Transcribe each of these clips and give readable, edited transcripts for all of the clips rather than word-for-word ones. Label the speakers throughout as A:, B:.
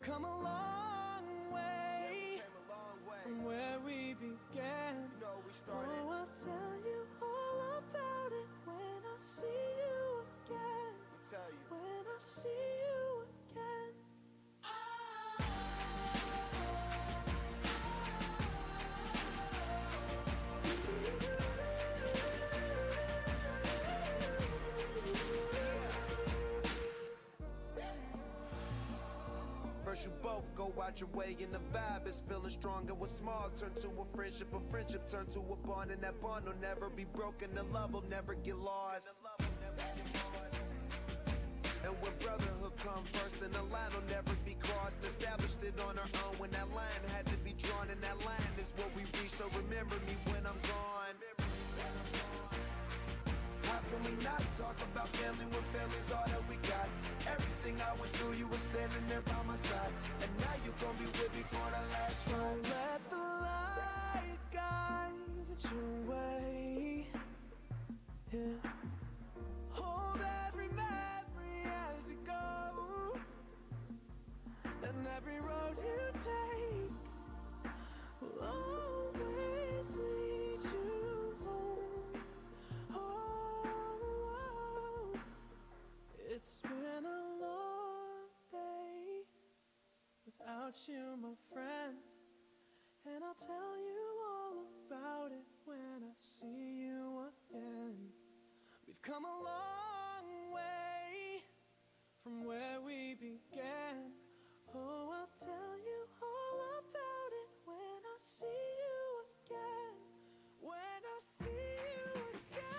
A: come a long way from where we began. Oh, I'll tell you all about it when I see you again. When I see you again.
B: First you both go out your way and the vibe is feeling strong, and what's small turn to a friendship turn to a bond, and that bond will never be broken, the love will never get lost. And when brotherhood come first, then the line will never be crossed. Established it on our own when that line had to be drawn, and that line is what we reach, so remember me when I'm gone. How can we not talk about family when family's all that we got? Everything I went through, you were standing there by my side, and now you gon' be with me for the last ride.
A: Let the light guide your way. Yeah. Hold every memory as you go, and every road you take will always lead you home. Oh, it's been a long day without you, my friend, and I'll tell you all about it when I see you again. We've come a long way from where we began. Oh, I'll tell you all about it when I see you again. When I see you again.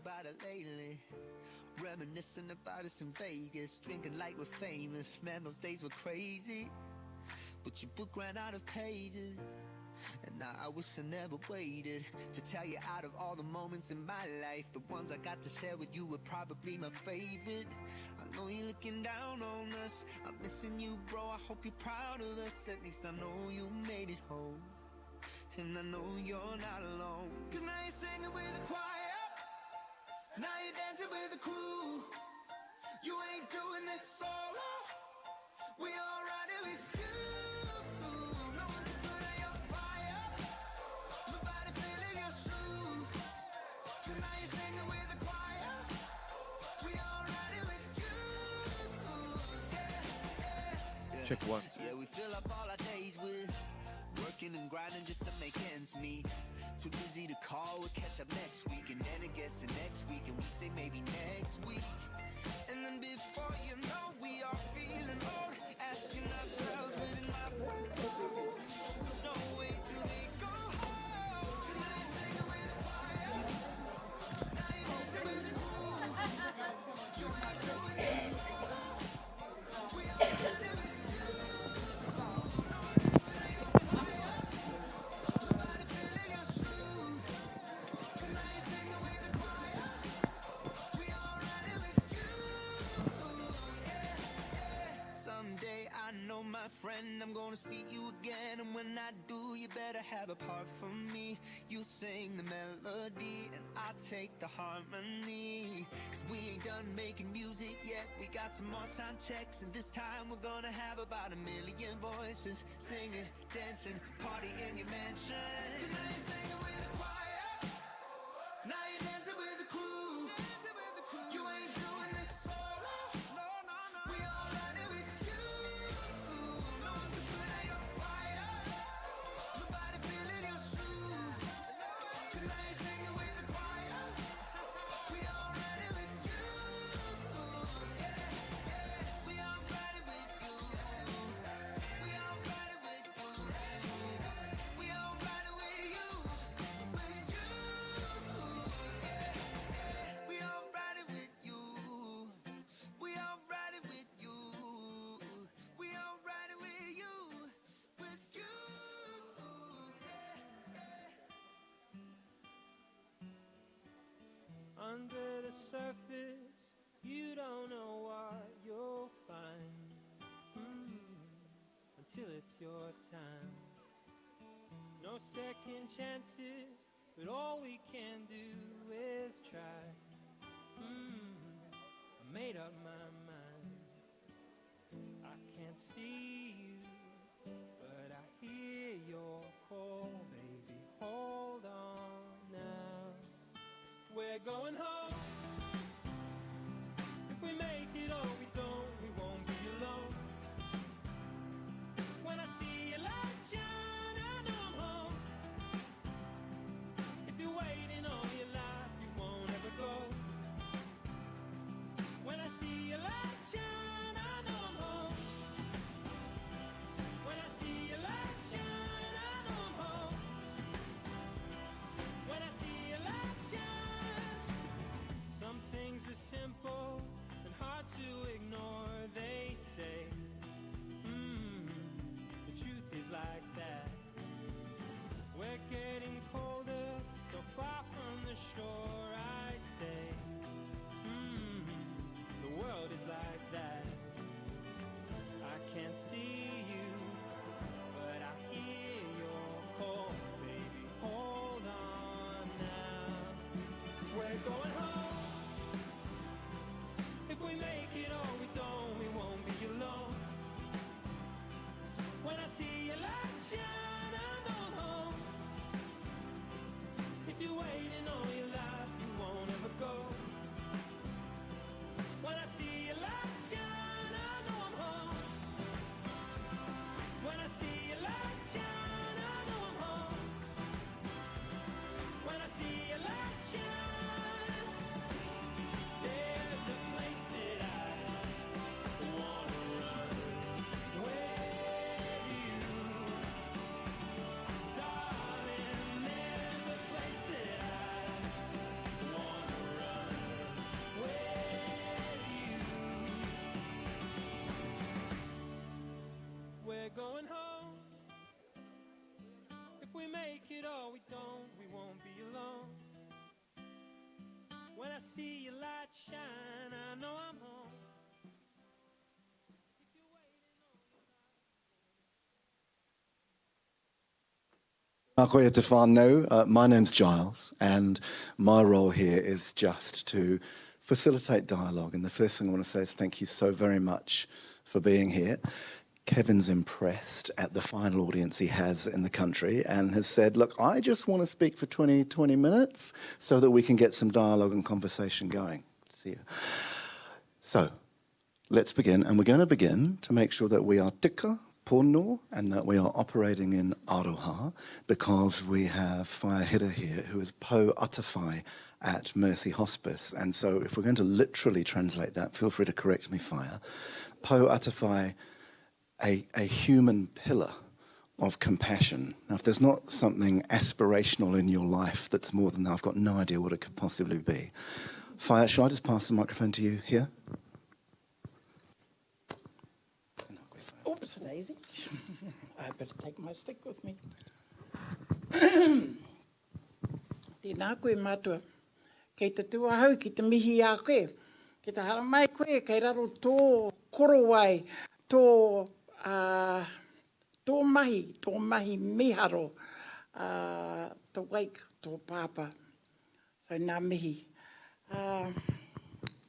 C: About it lately, reminiscing about us in Vegas, drinking like we're famous. Man, those days were crazy, but your book ran out of pages, and now I wish I never waited to tell you. Out of all the moments in my life, the ones I got to share with you were probably my favorite. I know you're looking down on us, I'm missing you, bro. I hope you're proud of us. At least I know you made it home, and I know you're not alone. 'Cause now you're singing with the choir, now you're dancing with the crew. You ain't doing this solo, we all riding with you. No one can put out your fire, nobody feeling your shoes. 'Cause now you're singing with the choir, we all riding with you. Yeah.
D: Check one.
C: Yeah, we fill up all our days with working and grinding just to make ends meet. Too busy to call, we'll catch up next week, and then it gets to next week, and we say maybe next week. And then before you know, we are feeling old, asking ourselves, where did my friends go? So don't wait till they go home. Now you're singing with the choir, now you're dancing with the crew. You ain't doing this solo, we all riding with you. No one can put out your fire, nobody feeling your shoes. 'Cause now you're singing with the choir, we all riding with you. Someday I know, my friend, I'm gonna see you again, and when I do, you better have a part for me. You sing the melody and I take the harmony. 'Cause we ain't done making music yet, we got some more sound checks, and this time we're gonna have about 1,000,000 voices, singing, dancing, party in your mansion. 'Cause now you're singing with the choir, now you're dancing with the crew. You ain't doing this solo, we all riding with you. No one can put out your fire, nobody feeling your shoes. 'Cause now you're singing with the choir, we all riding with you. We all riding with you. We all riding with you. We all riding with you. With you.
A: under the surface, you don't know what you'll find until it's your time. No second chances, but all we can do is try. I made up my mind. I can't see you, but I hear your call, baby. Hold on now. We're going home. If we make it or we don't, we won't be alone. When I see your light shine, I know I'm home. If you're waiting all your life, you won't ever go. When I see your light shine, I know I'm home. When I see your light shine, I know I'm home. When I see your light shine. Some things are simple and hard to ignore, they say. The truth is like that. We're getting colder, so far from the shore, I say. The world is like that. I can't see you, but I hear your call, baby. Hold on now. We're going home. If we make it or we don't, we won't be alone. When I see your light shine, I know I'm home. If you're waiting all your life, you won't ever go. When I see your light shine, I know I'm home. When I see your light shine, I know I'm home. When I see your light shine, there's a place that I wanna run with you, darling. There's a place that I wanna run with you. We're going home. If we make it or we don't, we won't be alone. When I see your light shine, I know I'm home. If you're waiting on your life.
D: Nā koe te whānau. My name's Giles, and my role here is just to facilitate dialogue. And the first thing I want to say is thank you so very much for being here. Kevin's impressed at the final audience he has in the country and has said, look, I just want to speak for 20 minutes so that we can get some dialogue and conversation going. See you. So, let's begin. And we're going to begin to make sure that we are tika, pono, and that we are operating in aroha, because we have Whaihira here who is po atawhai at Mercy Hospice. And so if we're going to literally translate that, feel free to correct me, Whaia. Po atawhai, a human pillar of compassion. Now, if there's not something aspirational in your life that's more than that, I've got no idea what it could possibly be. Whaia, shall I just pass the microphone to you here?
E: Oops, Daisy. I better take my stick with me. Tēnā koe mātua. Kei te tua hau, ki te mihi a koe. Ki te hara mai koe, kei raro tō korowai, tō mahi miharo, tō wake, tō pāpa. So nā mihi.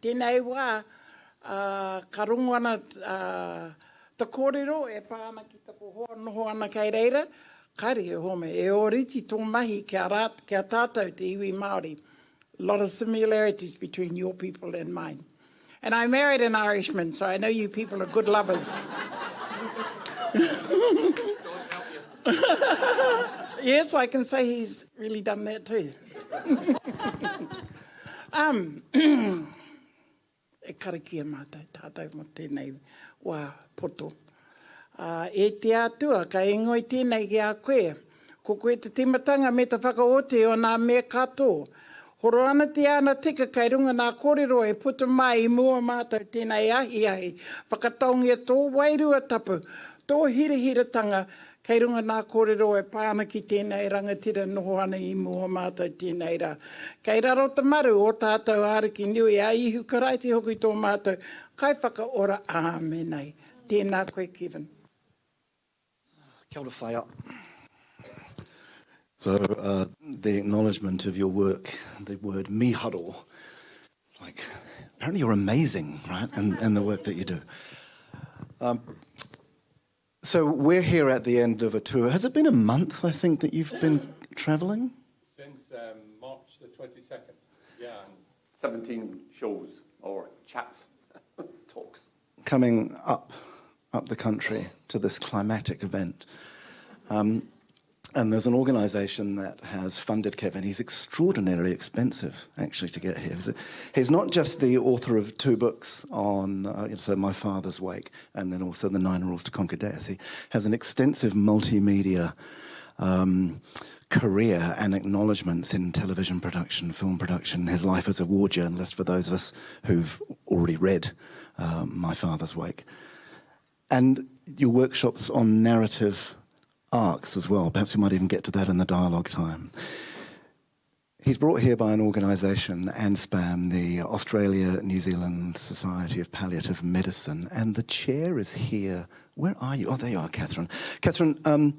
E: Tēnei wā, ka rongo ana te kōrero e pāna ki te hoa noho ana kei reira. Kare e home, e oriti tō mahi kia tātou te iwi Māori. A lot of similarities between your people and mine. And I married an Irishman, so I know you people are good lovers. Yes, I can say he's really done that too. E karakia mātou, tātou mo tēnei wā poto. E te atua, ka ingoi tēnei ki a koe. Ko koe te timatanga me te whakaote o nā mea kato. Horo ana te ana tika kei runga nā kōrero e puta mai I mua mātou tēnei ahi. Whakataungia tō wairua tapu, tō hirihiratanga Kei runga nā kōrero e pāna ki tēnei rangatira noho ana I mua mātou tēnei rā. Kei raro te maru o tātou āriki niu a ihu karaiti hoki tō mātou. Kai whakaora āmenei. Tēnā koe, Kevin.
D: Kia ora whaia. So the acknowledgement of your work, the word miharo, it's like, apparently you're amazing, right, and the work that you do. So we're here at the end of a tour. Has it been a month, I think, that you've been travelling?
F: Since March the 22nd, yeah, and 17 shows or chats, talks.
D: Coming up the country to this climatic event. And there's an organisation that has funded Kevin. He's extraordinarily expensive, actually, to get here. He's not just the author of 2 books on so My Father's Wake and then also The 9 Rules to Conquer Death. He has an extensive multimedia career and acknowledgements in television production, film production, his life as a war journalist, for those of us who've already read My Father's Wake. And your workshops on narrative arcs as well. Perhaps we might even get to that in the dialogue time. He's brought here by an organisation, ANSPAM, the Australia-New Zealand Society of Palliative Medicine, and the chair is here. Where are you? Oh, there you are, Catherine. Catherine,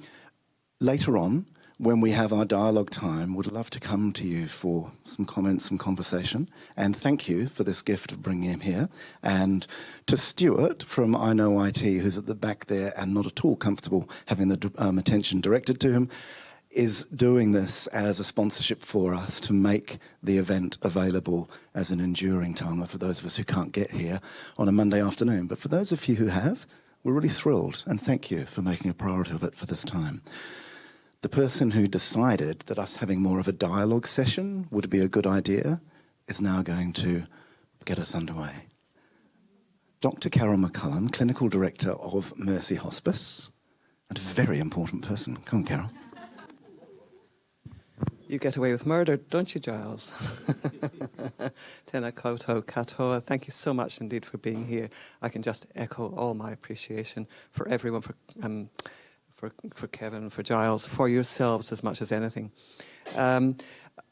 D: later on, when we have our dialogue time, would love to come to you for some comments, some conversation. And thank you for this gift of bringing him here. And to Stuart from I Know IT, who's at the back there and not at all comfortable having the attention directed to him, is doing this as a sponsorship for us to make the event available as an enduring time for those of us who can't get here on a Monday afternoon. But for those of you who have, we're really thrilled. And thank you for making a priority of it for this time. The person who decided that us having more of a dialogue session would be a good idea is now going to get us underway. Dr. Carol McCullum, Clinical Director of Mercy Hospice, and a very important person. Come on, Carol.
G: You get away with murder, don't you, Giles? Tēnā koutou katoa. Thank you so much indeed for being here. I can just echo all my appreciation for everyone, for Kevin, for Giles, for yourselves as much as anything.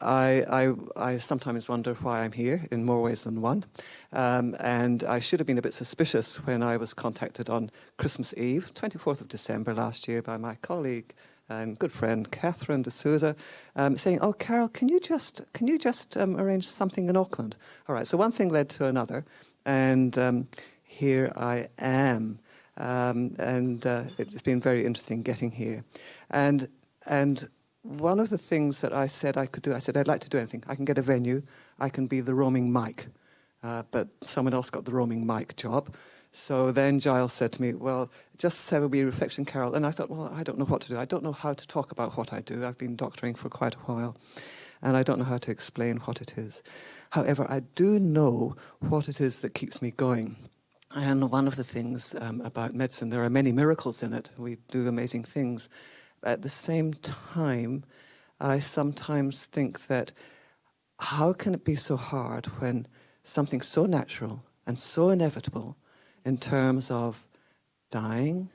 G: I sometimes wonder why I'm here in more ways than one. And I should have been a bit suspicious when I was contacted on Christmas Eve, 24th of December last year, by my colleague and good friend Catherine de Souza, saying, "Oh, Carol, can you just arrange something in Auckland?" All right. So one thing led to another, and here I am. It's been very interesting getting here. And one of the things that I said I could do, I said I'd like to do anything. I can get a venue. I can be the roaming mic. But someone else got the roaming mic job. So then Giles said to me, well, just have a wee reflection, Carol. And I thought, well, I don't know what to do. I don't know how to talk about what I do. I've been doctoring for quite a while. And I don't know how to explain what it is. However, I do know what it is that keeps me going. And one of the things about medicine, there are many miracles in it. We do amazing things. At the same time, I sometimes think that how can it be so hard when something so natural and so inevitable in terms of dying,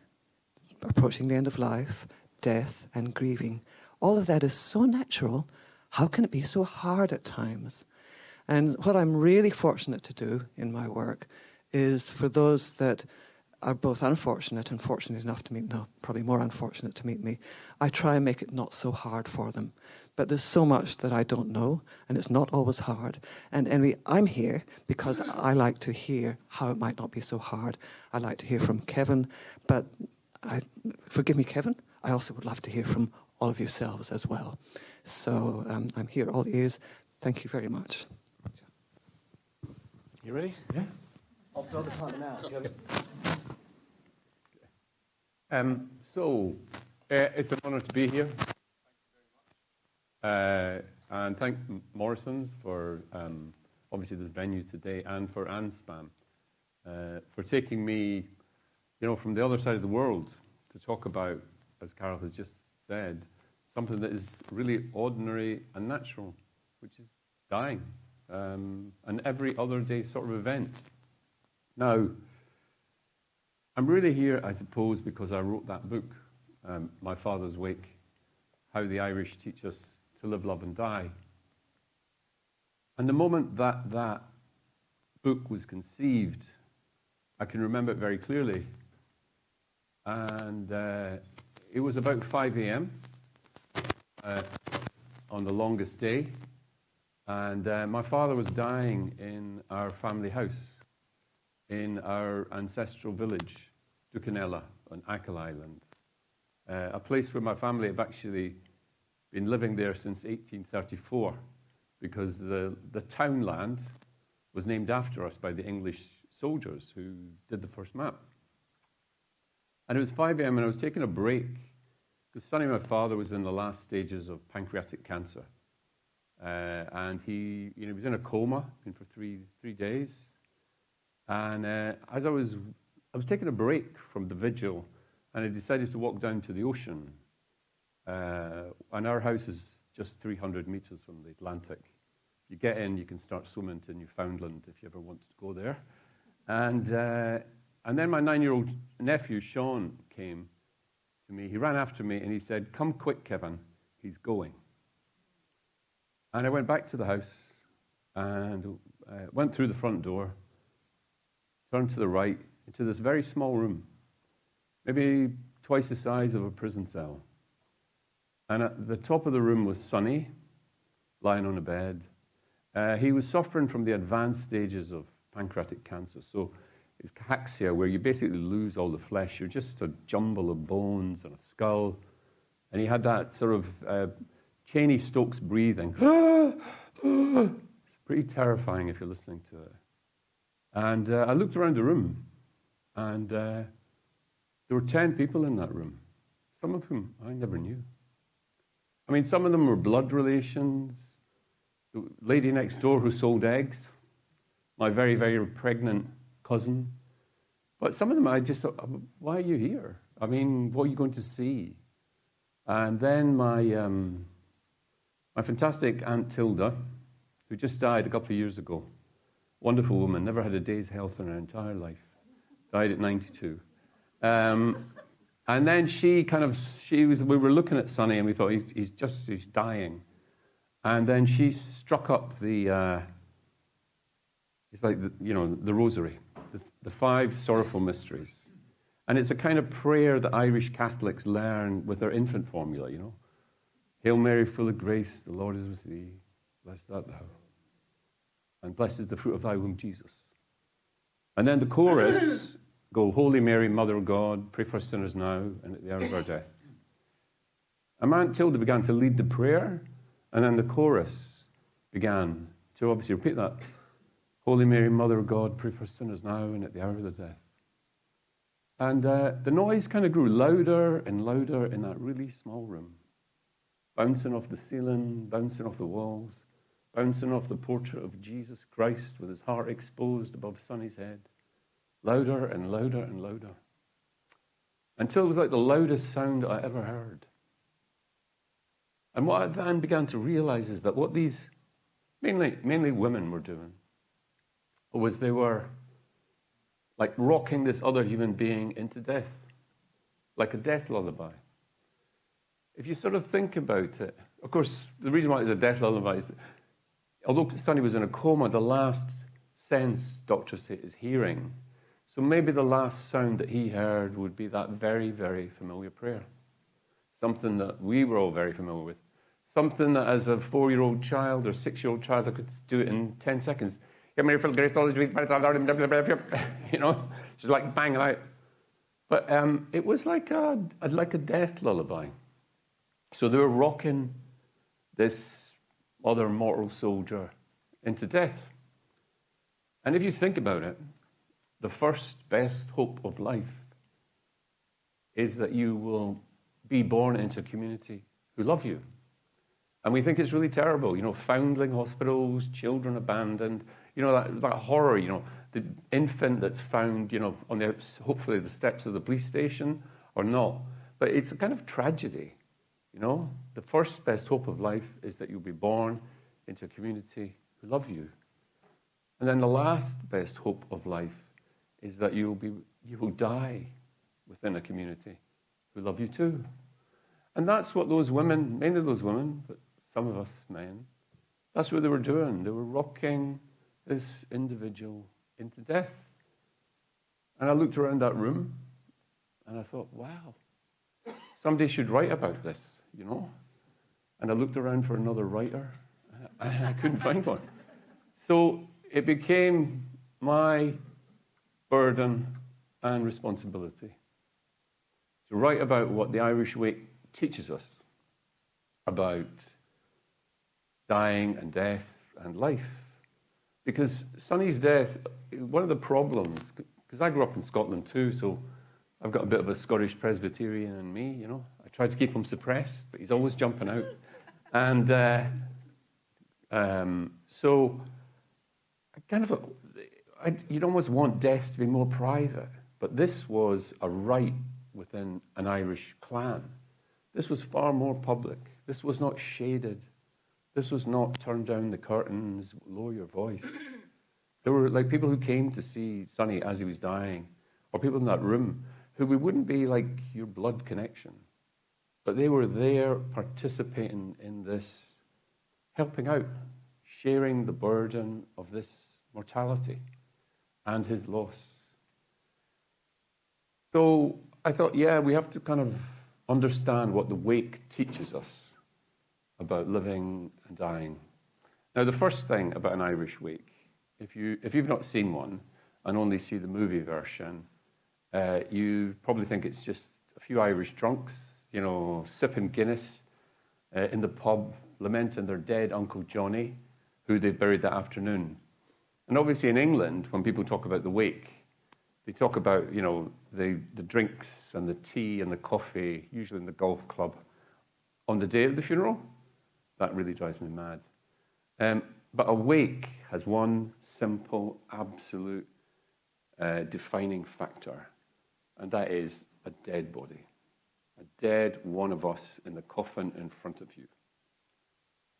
G: approaching the end of life, death and grieving, all of that is so natural, how can it be so hard at times? And what I'm really fortunate to do in my work is for those that are both unfortunate and fortunate enough to meet, no, probably more unfortunate to meet me, I try and make it not so hard for them. But there's so much that I don't know, and it's not always hard. And anyway, I'm here because I like to hear how it might not be so hard. I like to hear from Kevin, but forgive me, Kevin, I also would love to hear from all of yourselves as well. So I'm here, all ears. Thank you very much.
D: You ready? Yeah. I'll start the timer now, Kevin.
F: It's an honour to be here. Thank you very much. And thank Morrisons for obviously this venue today, and for ANSPAM for taking me, from the other side of the world to talk about, as Carol has just said, something that is really ordinary and natural, which is dying, an every other day sort of event. Now, I'm really here, I suppose, because I wrote that book My Father's Wake, How the Irish Teach Us to Live, Love and Die. And the moment that that book was conceived, I can remember it very clearly. And it was about 5 a.m. On the longest day. And my father was dying in our family house, in our ancestral village, Ducanella, on Achill Island. A place where my family have actually been living there since 1834, because the townland was named after us by the English soldiers who did the first map. And it was 5 a.m. and I was taking a break, because Sonny, my father, was in the last stages of pancreatic cancer. And he was in a coma for three days. And as I was taking a break from the vigil, and I decided to walk down to the ocean. And our house is just 300 meters from the Atlantic. If you get in, you can start swimming to Newfoundland if you ever wanted to go there. And then my 9-year-old nephew, Sean, came to me. He ran after me and he said, "Come quick, Kevin, he's going." And I went back to the house and went through the front door, turned to the right into this very small room, maybe twice the size of a prison cell. And at the top of the room was Sonny, lying on a bed. He was suffering from the advanced stages of pancreatic cancer. So it's cachexia, where you basically lose all the flesh. You're just a jumble of bones and a skull. And he had that sort of Cheney Stokes breathing. It's pretty terrifying if you're listening to it. And I looked around the room, and there were 10 people in that room, some of whom I never knew. I mean, some of them were blood relations. The lady next door who sold eggs, my very, very pregnant cousin. But some of them I just thought, why are you here? I mean, what are you going to see? And then my fantastic Aunt Tilda, who just died a couple of years ago, wonderful woman, never had a day's health in her entire life, died at 92. And then we were looking at Sonny and we thought, he's dying. And then she struck up the rosary, the 5 sorrowful mysteries. And it's a kind of prayer that Irish Catholics learn with their infant formula, you know. Hail Mary, full of grace, the Lord is with thee. Blessed art thou. And blessed is the fruit of thy womb, Jesus. And then the chorus go, Holy Mary, Mother of God, pray for us sinners now and at the hour of our death. And Aunt Tilda began to lead the prayer, and then the chorus began to obviously repeat that. Holy Mary, Mother of God, pray for us sinners now and at the hour of the death. And the noise kind of grew louder and louder in that really small room, bouncing off the ceiling, bouncing off the walls, bouncing off the portrait of Jesus Christ with his heart exposed above Sonny's head. Louder and louder and louder. Until it was like the loudest sound I ever heard. And what I then began to realize is that what these, mainly women, were doing was they were like rocking this other human being into death, like a death lullaby. If you sort of think about it, of course, the reason why it's a death lullaby is that although Sonny was in a coma, the last sense, doctors say, is hearing. So maybe the last sound that he heard would be that very, very familiar prayer. Something that we were all very familiar with. Something that as a 4-year-old child or 6-year-old child, I could do it in 10 seconds. You know, just like bang out. But it was like a death lullaby. So they were rocking this other mortal soldier into death. And if you think about it, the first best hope of life is that you will be born into a community who love you. And we think it's really terrible, you know, foundling hospitals, children abandoned, you know, that horror, you know, the infant that's found, you know, on hopefully the steps of the police station or not. But it's a kind of tragedy, you know. The first best hope of life is that you'll be born into a community who love you. And then the last best hope of life is that you will die within a community who love you too. And that's what those women, mainly those women, but some of us men, that's what they were doing. They were rocking this individual into death. And I looked around that room and I thought, wow, somebody should write about this, you know? And I looked around for another writer and I couldn't find one. So it became my burden and responsibility to write about what the Irish Wake teaches us about dying and death and life. Because Sonny's death, one of the problems, because I grew up in Scotland too, so I've got a bit of a Scottish Presbyterian in me, you know. I try to keep him suppressed, but he's always jumping out. And so I kind of, you'd almost want death to be more private, but this was a right within an Irish clan. This was far more public. This was not shaded. This was not turn down the curtains, lower your voice. There were like people who came to see Sonny as he was dying, or people in that room who we wouldn't be like your blood connection, but they were there participating in this, helping out, sharing the burden of this mortality and his loss. So I thought, yeah, we have to kind of understand what the wake teaches us about living and dying. Now, the first thing about an Irish wake, if you've not seen one and only see the movie version, you probably think it's just a few Irish drunks, you know, sipping Guinness in the pub, lamenting their dead Uncle Johnny, who they buried that afternoon. And obviously in England, when people talk about the wake, they talk about, you know, the drinks and the tea and the coffee, usually in the golf club, on the day of the funeral. That really drives me mad. But a wake has one simple, absolute defining factor, and that is a dead body. A dead one of us in the coffin in front of you.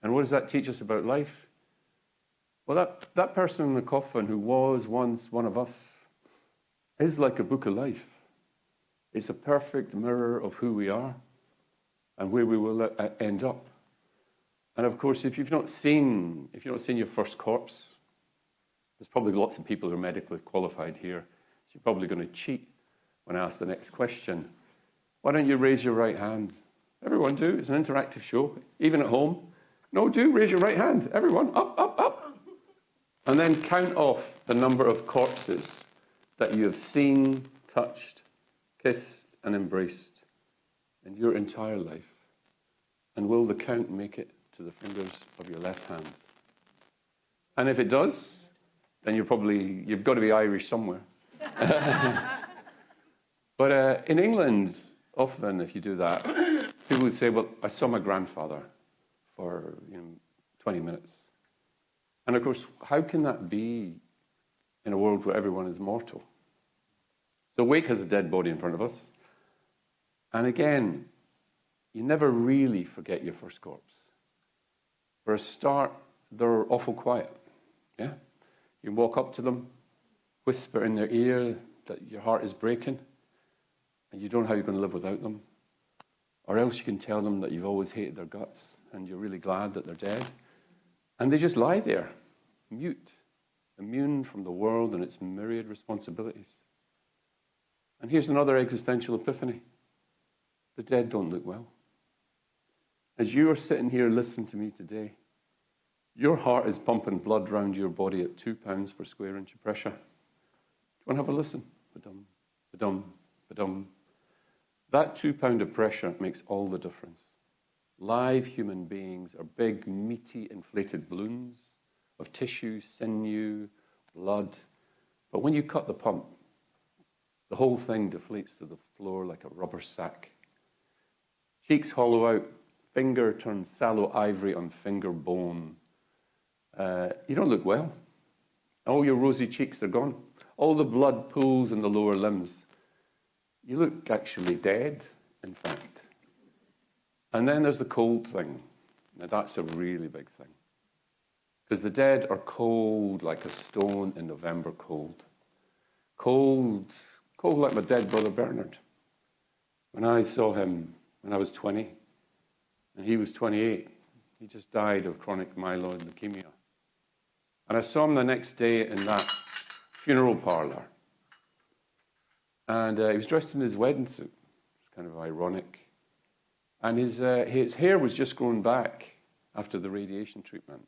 F: And what does that teach us about life? Well, that person in the coffin who was once one of us is like a book of life. It's a perfect mirror of who we are and where we will end up. And of course, if you've not seen your first corpse, there's probably lots of people who are medically qualified here, so you're probably going to cheat when I ask the next question. Why don't you raise your right hand? Everyone do. It's an interactive show, even at home. No, do raise your right hand. Everyone, up, up, up. And then count off the number of corpses that you have seen, touched, kissed, and embraced in your entire life. And will the count make it to the fingers of your left hand? And if it does, then you've got to be Irish somewhere. But in England, often if you do that, people would say, well, I saw my grandfather for 20 minutes. And of course, how can that be in a world where everyone is mortal? So wake has a dead body in front of us. And again, you never really forget your first corpse. For a start, they're awful quiet. Yeah? You walk up to them, whisper in their ear that your heart is breaking, and you don't know how you're going to live without them. Or else you can tell them that you've always hated their guts, and you're really glad that they're dead. And they just lie there, mute, immune from the world and its myriad responsibilities. And here's another existential epiphany. The dead don't look well. As you are sitting here listening to me today, your heart is pumping blood round your body at 2 pounds per square inch of pressure. Do you want to have a listen? Ba-dum, ba-dum, ba-dum. That 2 pound of pressure makes all the difference. Live human beings are big, meaty, inflated balloons of tissue, sinew, blood. But when you cut the pump, the whole thing deflates to the floor like a rubber sack. Cheeks hollow out, finger turns sallow ivory on finger bone. You don't look well. All your rosy cheeks, they're gone. All the blood pools in the lower limbs. You look actually dead, in fact. And then there's the cold thing. Now that's a really big thing. Because the dead are cold like a stone in November cold. Cold like my dead brother Bernard. When I saw him when I was 20, and he was 28, he just died of chronic myeloid leukemia. And I saw him the next day in that funeral parlour. And he was dressed in his wedding suit. It's kind of ironic. And his hair was just growing back after the radiation treatment.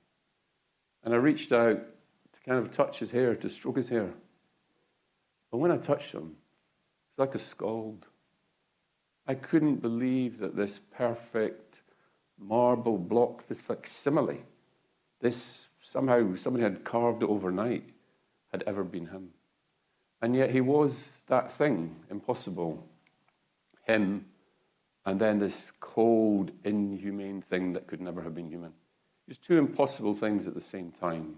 F: And I reached out to kind of touch his hair, to stroke his hair. But when I touched him, it was like a scald. I couldn't believe that this perfect marble block, this facsimile, this somehow somebody had carved it overnight, had ever been him. And yet he was that thing, impossible, him, and then this cold, inhumane thing that could never have been human. It was two impossible things at the same time.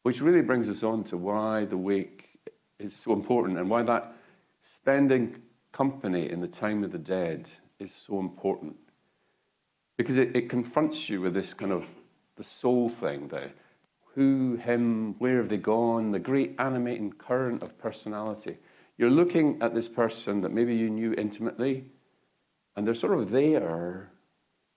F: Which really brings us on to why the wake is so important and why that spending company in the time of the dead is so important. Because it confronts you with this kind of the soul thing, the who, him, where have they gone, the great animating current of personality. You're looking at this person that maybe you knew intimately, and they're sort of there,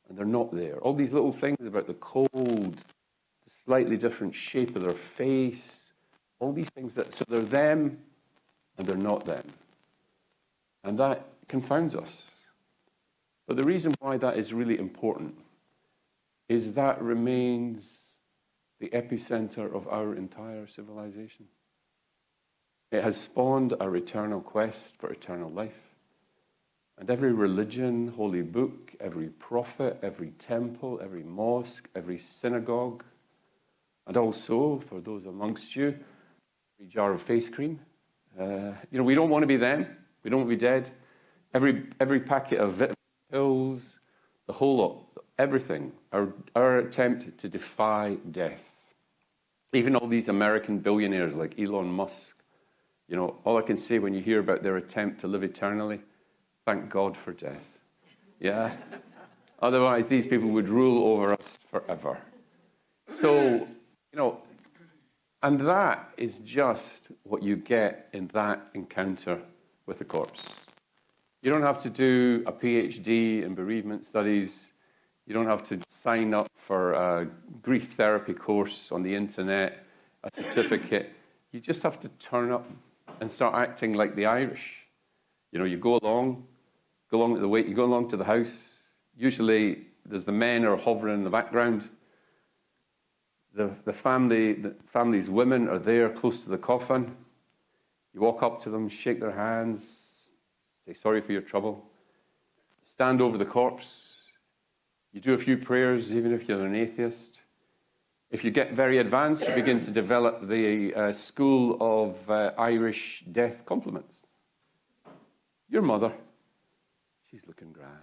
F: and they're not there. All these little things about the cold, the slightly different shape of their face, all these things that, so they're them, and they're not them. And that confounds us. But the reason why that is really important is that remains the epicenter of our entire civilization. It has spawned our eternal quest for eternal life. And every religion, holy book, every prophet, every temple, every mosque, every synagogue, and also, for those amongst you, every jar of face cream. We don't want to be them. We don't want to be dead. Every packet of vitamin pills, the whole lot, everything, our attempt to defy death. Even all these American billionaires like Elon Musk, all I can say when you hear about their attempt to live eternally, thank God for death. Yeah? Otherwise, these people would rule over us forever. So, and that is just what you get in that encounter with the corpse. You don't have to do a PhD in bereavement studies. You don't have to sign up for a grief therapy course on the internet, a certificate. You just have to turn up and start acting like the Irish. You go along to the wake, you go along to the house. Usually there's the men are hovering in the background. The family's women are there close to the coffin. You walk up to them, shake their hands, say sorry for your trouble. Stand over the corpse. You do a few prayers, even if you're an atheist. If you get very advanced, you begin to develop the school of Irish death compliments. Your mother, she's looking grand.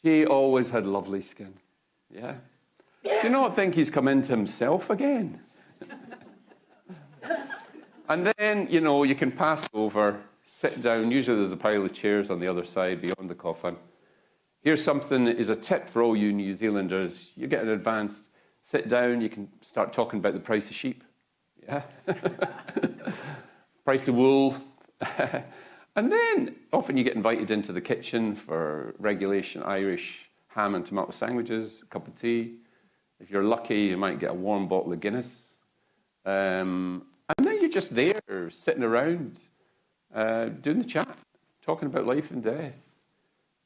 F: She always had lovely skin. Yeah? Do you not think he's come into himself again? And then, you can pass over, sit down. Usually there's a pile of chairs on the other side beyond the coffin. Here's something that is a tip for all you New Zealanders. You get an advanced, sit down, you can start talking about the price of sheep. Yeah? Price of wool. And then often you get invited into the kitchen for regulation Irish ham and tomato sandwiches, a cup of tea. If you're lucky, you might get a warm bottle of Guinness. And then you're just there, sitting around, doing the chat, talking about life and death.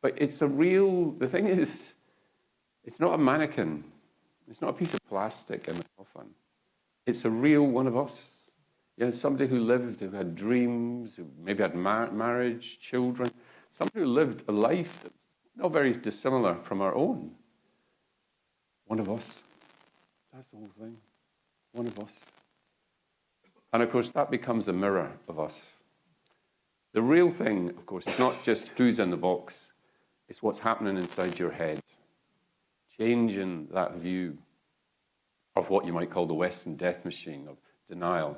F: But the thing is, it's not a mannequin. It's not a piece of plastic in the coffin. It's a real one of us. Somebody who lived, who had dreams, who maybe had marriage, children. Somebody who lived a life that's not very dissimilar from our own. One of us. That's the whole thing. One of us. And of course, that becomes a mirror of us. The real thing, of course, is not just who's in the box. It's what's happening inside your head. Changing that view of what you might call the Western death machine, of denial.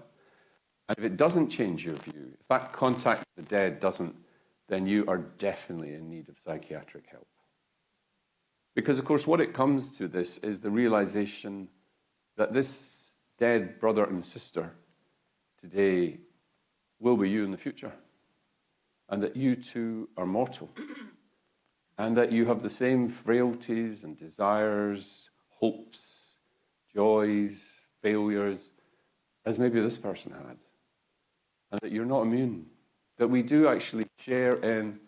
F: And if it doesn't change your view, if that contact with the dead doesn't, then you are definitely in need of psychiatric help. Because, of course, what it comes to this is the realization that this dead brother and sister today will be you in the future. and that you too are mortal, and that you have the same frailties and desires, hopes, joys, failures as maybe this person had, and that you're not immune, that we do actually share in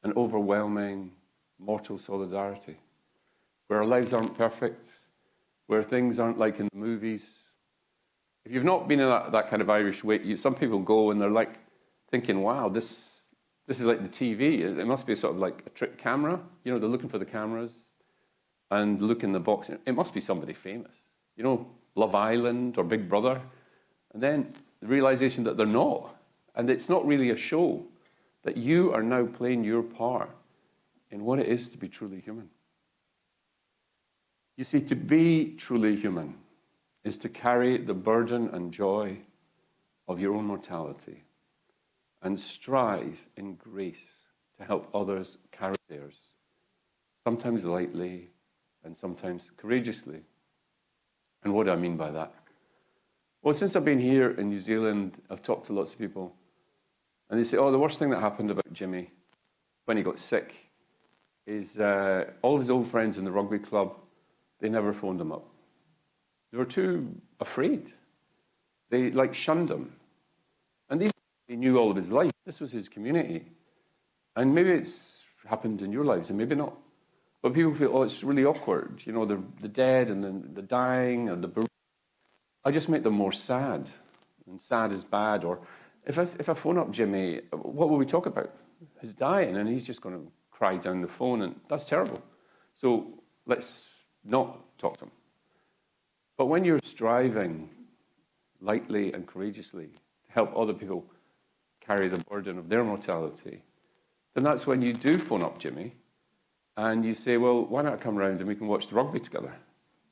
F: an overwhelming mortal solidarity, where our lives aren't perfect, where things aren't like in the movies. If you've not been in that kind of Irish way, some people go and they're like thinking, wow, this is like the TV. It must be sort of like a trick camera. You know, they're looking for the cameras and look in the box. It must be somebody famous. You know, Love Island or Big Brother. And then the realization that they're not. And it's not really a show, that you are now playing your part in what it is to be truly human. You see, to be truly human is to carry the burden and joy of your own mortality and strive in grace to help others carry theirs, sometimes lightly and sometimes courageously. And what do I mean by that? Well, since I've been here in New Zealand, I've talked to lots of people, and they say, oh, the worst thing that happened about Jimmy when he got sick is all his old friends in the rugby club, they never phoned him up. They were too afraid. They shunned him. And he knew all of his life. This was his community. And maybe it's happened in your lives, and maybe not. But people feel, oh, it's really awkward. You know, the dead and the dying and the... I just make them more sad. And sad is bad. Or if I phone up Jimmy, what will we talk about? His dying, and he's just going to cry down the phone, and that's terrible. So let's not talk to him. But when you're striving lightly and courageously to help other people carry the burden of their mortality, then that's when you do phone up Jimmy and you say, well, why not come round and we can watch the rugby together,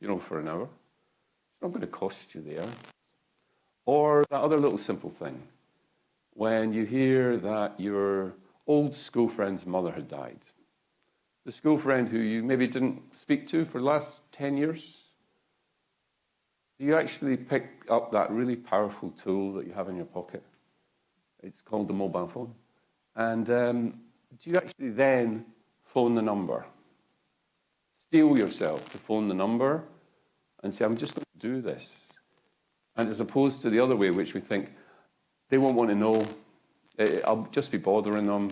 F: you know, for an hour. It's not going to cost you the earth. Or that other little simple thing, when you hear that your old school friend's mother had died, the school friend who you maybe didn't speak to for the last 10 years, do you actually pick up that really powerful tool that you have in your pocket? It's called the mobile phone. And do you actually then phone the number? Steel yourself to phone the number and say, I'm just going to do this. And as opposed to the other way, which we think, they won't want to know, I'll just be bothering them,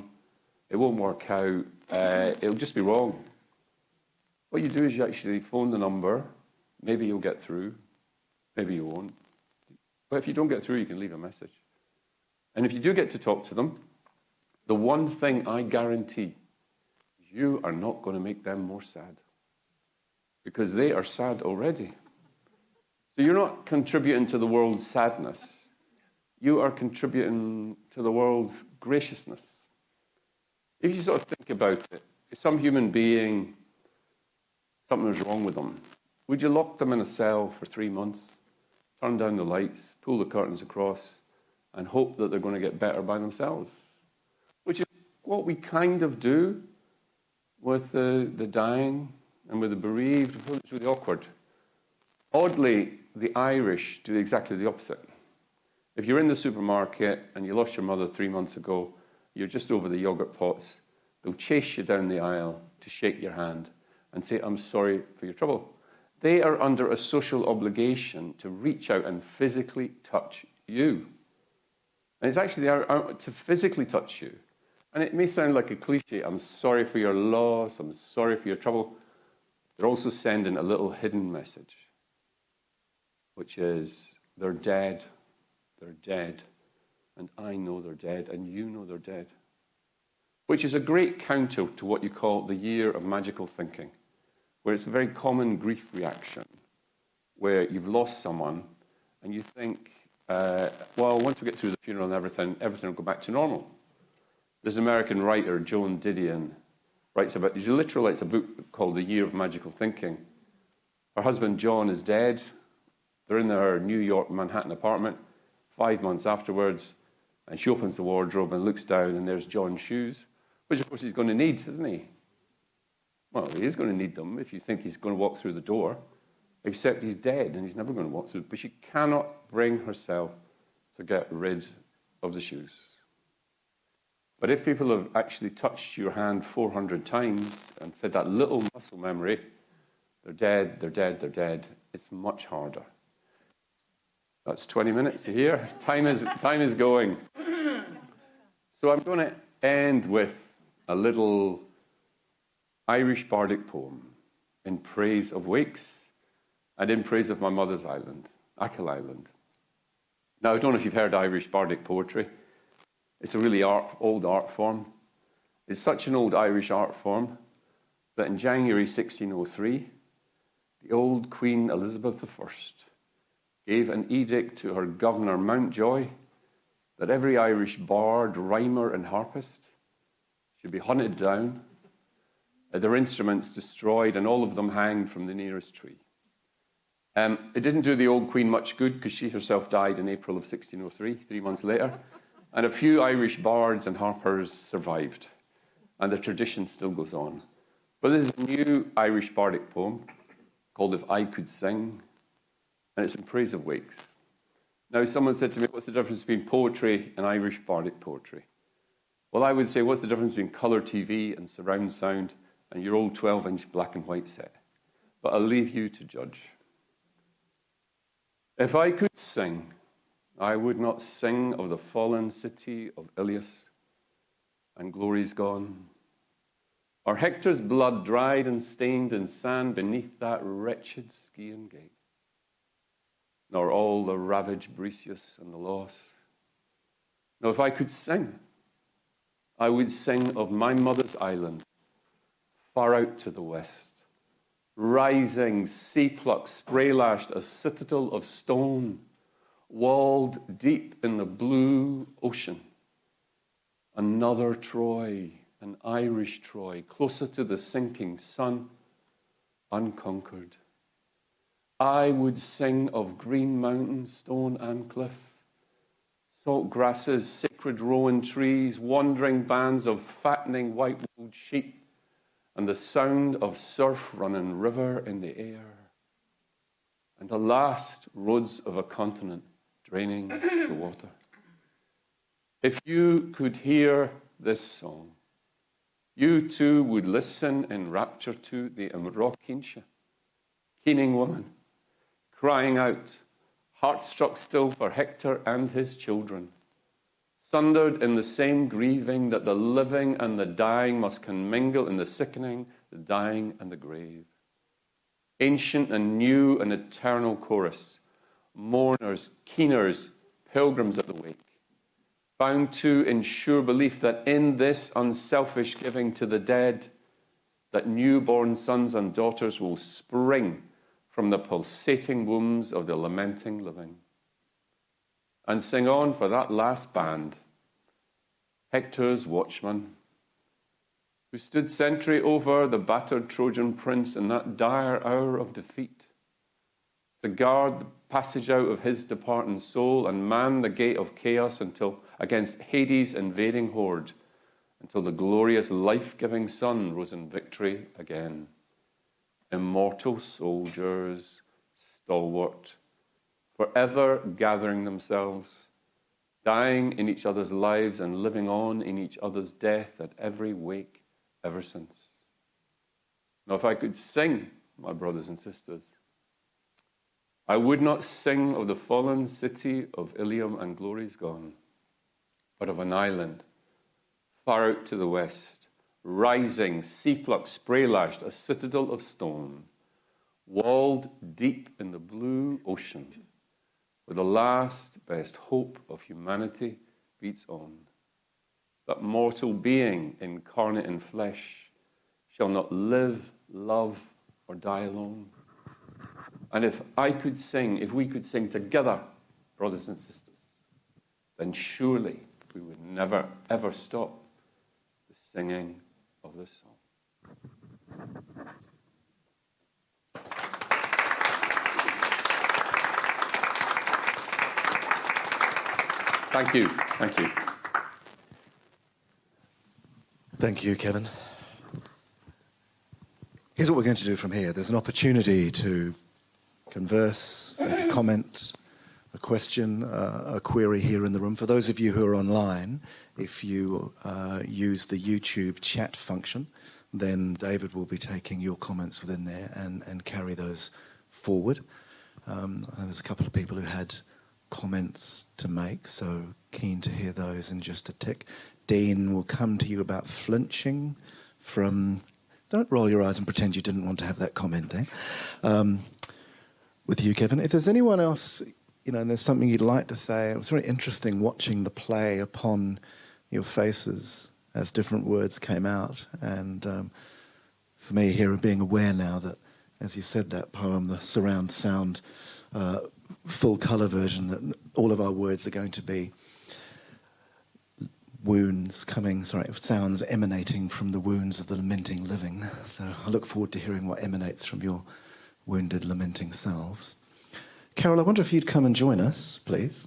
F: it won't work out, it'll just be wrong. What you do is you actually phone the number, maybe you'll get through, maybe you won't. But if you don't get through, you can leave a message. And if you do get to talk to them, the one thing I guarantee is you are not going to make them more sad. Because they are sad already. So you're not contributing to the world's sadness. You are contributing to the world's graciousness. If you sort of think about it, if some human being, something was wrong with them, would you lock them in a cell for 3 months, turn down the lights, pull the curtains across, and hope that they're going to get better by themselves? Which is what we kind of do with the dying and with the bereaved. It's really awkward. Oddly, the Irish do exactly the opposite. If you're in the supermarket and you lost your mother 3 months ago, you're just over the yogurt pots, they'll chase you down the aisle to shake your hand and say, I'm sorry for your trouble. They are under a social obligation to reach out and physically touch you. And it's actually to physically touch you. And it may sound like a cliche, I'm sorry for your loss, I'm sorry for your trouble. They're also sending a little hidden message, which is, they're dead, and I know they're dead, and you know they're dead. Which is a great counter to what you call the year of magical thinking, where it's a very common grief reaction, where you've lost someone, and you think, well, once we get through the funeral and everything will go back to normal. This American writer, Joan Didion, she literally writes a book called The Year of Magical Thinking. Her husband, John, is dead. They're in their New York, Manhattan apartment. 5 months afterwards, and she opens the wardrobe and looks down, and there's John's shoes, which, of course, he's going to need, isn't he? Well, he is going to need them if you think he's going to walk through the door, except he's dead, and he's never going to walk through. But she cannot bring herself to get rid of the shoes. But if people have actually touched your hand 400 times and said that little muscle memory, they're dead, they're dead, they're dead, it's much harder. That's 20 minutes here. Time is going. So I'm going to end with a little Irish bardic poem in praise of wakes and in praise of my mother's island, Achill Island. Now, I don't know if you've heard Irish bardic poetry. It's a really old art form. It's such an old Irish art form that in January 1603, the old Queen Elizabeth I gave an edict to her governor Mountjoy that every Irish bard, rhymer and harpist should be hunted down, their instruments destroyed, and all of them hanged from the nearest tree. It didn't do the old queen much good because she herself died in April of 1603, 3 months later, and a few Irish bards and harpers survived, and the tradition still goes on. But this is a new Irish bardic poem called If I Could Sing, and it's in praise of wakes. Now, someone said to me, what's the difference between poetry and Irish bardic poetry? Well, I would say, what's the difference between colour TV and surround sound and your old 12-inch black and white set? But I'll leave you to judge. If I could sing, I would not sing of the fallen city of Ilias and glories gone, or Hector's blood dried and stained in sand beneath that wretched Scaean gate, nor all the ravaged Briseus and the loss. No, if I could sing, I would sing of my mother's island, far out to the west, rising, sea-plucked, spray-lashed, a citadel of stone, walled deep in the blue ocean. Another Troy, an Irish Troy, closer to the sinking sun, unconquered. I would sing of green mountain, stone and cliff, salt grasses, sacred rowan trees, wandering bands of fattening white-wooled sheep, and the sound of surf running river in the air, and the last roads of a continent draining to water. If you could hear this song, you too would listen in rapture to the Imrokincha, keening woman, crying out, heart-struck still for Hector and his children, sundered in the same grieving that the living and the dying must commingle in the sickening, the dying and the grave. Ancient and new and eternal chorus, mourners, keeners, pilgrims at the wake, bound to in sure belief that in this unselfish giving to the dead, that newborn sons and daughters will spring from the pulsating wombs of the lamenting living. And sing on for that last band, Hector's watchman, who stood sentry over the battered Trojan prince in that dire hour of defeat, to guard the passage out of his departing soul and man the gate of chaos until against Hades' invading horde, until the glorious life-giving sun rose in victory again. Immortal soldiers, stalwart, forever gathering themselves, dying in each other's lives and living on in each other's death at every wake ever since. Now, if I could sing, my brothers and sisters, I would not sing of the fallen city of Ilium and glories gone, but of an island far out to the west, rising, sea-plucked, spray-lashed, a citadel of stone, walled deep in the blue ocean, where the last best hope of humanity beats on. That mortal being incarnate in flesh shall not live, love, or die alone. And if I could sing, if we could sing together, brothers and sisters, then surely we would never, ever stop the singing of this song. Thank you. Thank you.
D: Thank you, Kevin. Here's what we're going to do from here. There's an opportunity to converse, make a comment, a question, a query here in the room. For those of you who are online, if you use the YouTube chat function, then David will be taking your comments within there and carry those forward. And there's a couple of people who had comments to make, so keen to hear those in just a tick. Dean will come to you about flinching from... Don't roll your eyes and pretend you didn't want to have that comment, with you, Kevin. If there's anyone else, and there's something you'd like to say, it was very interesting watching the play upon your faces as different words came out. And for me here, being aware now that, as you said that poem, the surround sound, full colour version, that all of our words are going to be sounds emanating from the wounds of the lamenting living. So I look forward to hearing what emanates from your wounded, lamenting selves. Carol, I wonder if you'd come and join us, please.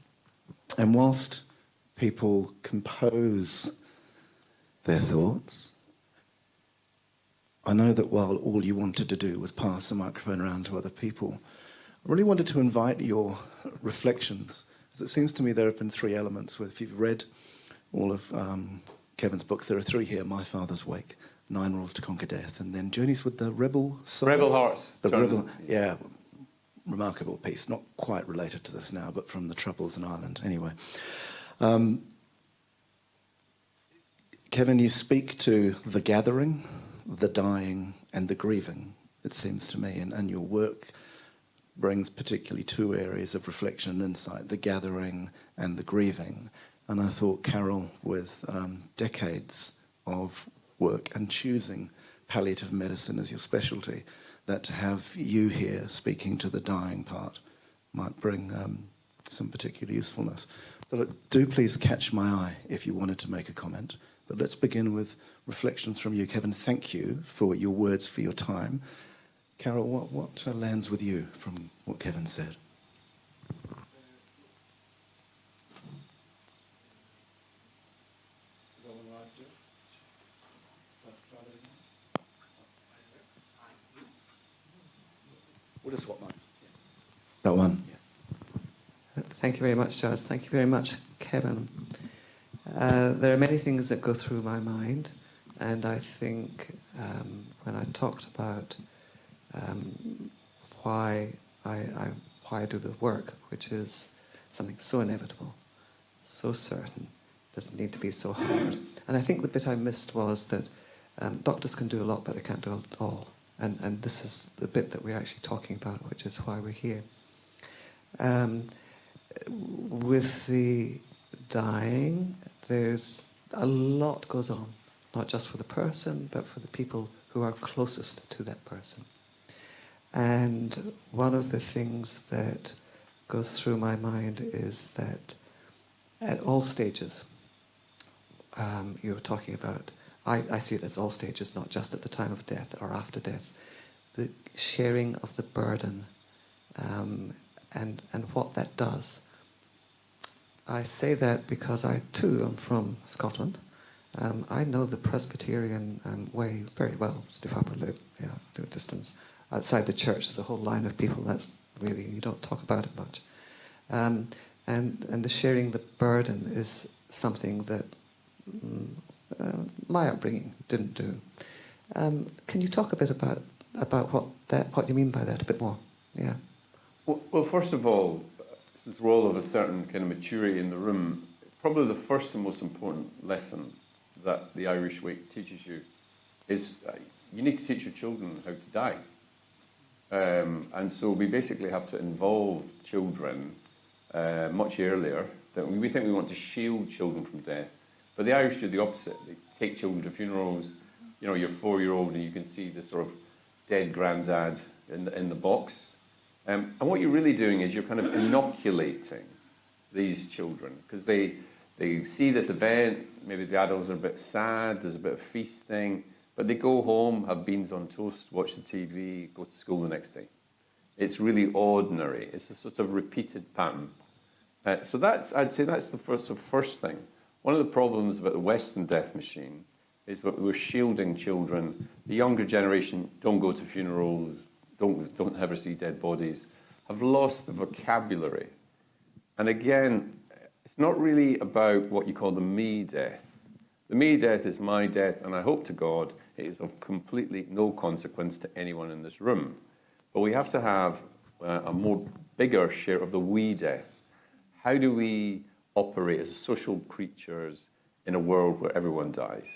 D: And whilst people compose their thoughts, I know that while all you wanted to do was pass the microphone around to other people, I really wanted to invite your reflections, because it seems to me there have been three elements. Where if you've read all of Kevin's books, there are three here: My Father's Wake, 9 Rules to Conquer Death, and then Journeys with the Rebel Soul.
F: Rebel Hearts.
D: The Rebel, yeah, remarkable piece. Not quite related to this now, but from the Troubles in Ireland. Anyway, Kevin, you speak to the gathering, the dying, and the grieving, it seems to me, and your work brings particularly two areas of reflection and insight: the gathering and the grieving. And I thought, Carol, with decades of work and choosing palliative medicine as your specialty, that to have you here speaking to the dying part might bring some particular usefulness. So look, do please catch my eye if you wanted to make a comment. But let's begin with reflections from you, Kevin. Thank you for your words, for your time. Carol, what lands with you from what Kevin said? We'll just swap mics. That one.
G: Thank you very much, Giles. Thank you very much, Kevin. There are many things that go through my mind, and I think when I talked about why I do the work, which is something so inevitable, so certain, doesn't need to be so hard. And I think the bit I missed was that doctors can do a lot, but they can't do it all. And this is the bit that we're actually talking about, which is why we're here. With the dying, there's a lot goes on, not just for the person, but for the people who are closest to that person. And one of the things that goes through my mind is that at all stages, you were talking about, I see it as all stages, not just at the time of death or after death, the sharing of the burden and what that does. I say that because I too am from Scotland. I know the Presbyterian way very well. Stifaperlu, to a distance. Outside the church, there's a whole line of people that's really, you don't talk about it much. And the sharing the burden is something that my upbringing didn't do. Can you talk a bit about what you mean by that a bit more? Yeah.
F: Well, first of all, since the role of a certain kind of maturity in the room, probably the first and most important lesson that the Irish Wake teaches you is you need to teach your children how to die. And so we basically have to involve children much earlier. We think we want to shield children from death, but the Irish do the opposite. They take children to funerals. You know, you're 4-year-old and you can see the sort of dead granddad in the box. And what you're really doing is you're kind of inoculating these children because they see this event, maybe the adults are a bit sad, there's a bit of feasting, but they go home, have beans on toast, watch the TV, go to school the next day. It's really ordinary. It's a sort of repeated pattern. So I'd say that's the first thing. One of the problems about the Western death machine is that we're shielding children. The younger generation don't go to funerals, don't ever see dead bodies, have lost the vocabulary And again, it's not really about what you call the me death. The me death is my death, and I hope to God it is of completely no consequence to anyone in this room. But we have to have a more bigger share of the we death. How do we operate as social creatures in a world where everyone dies?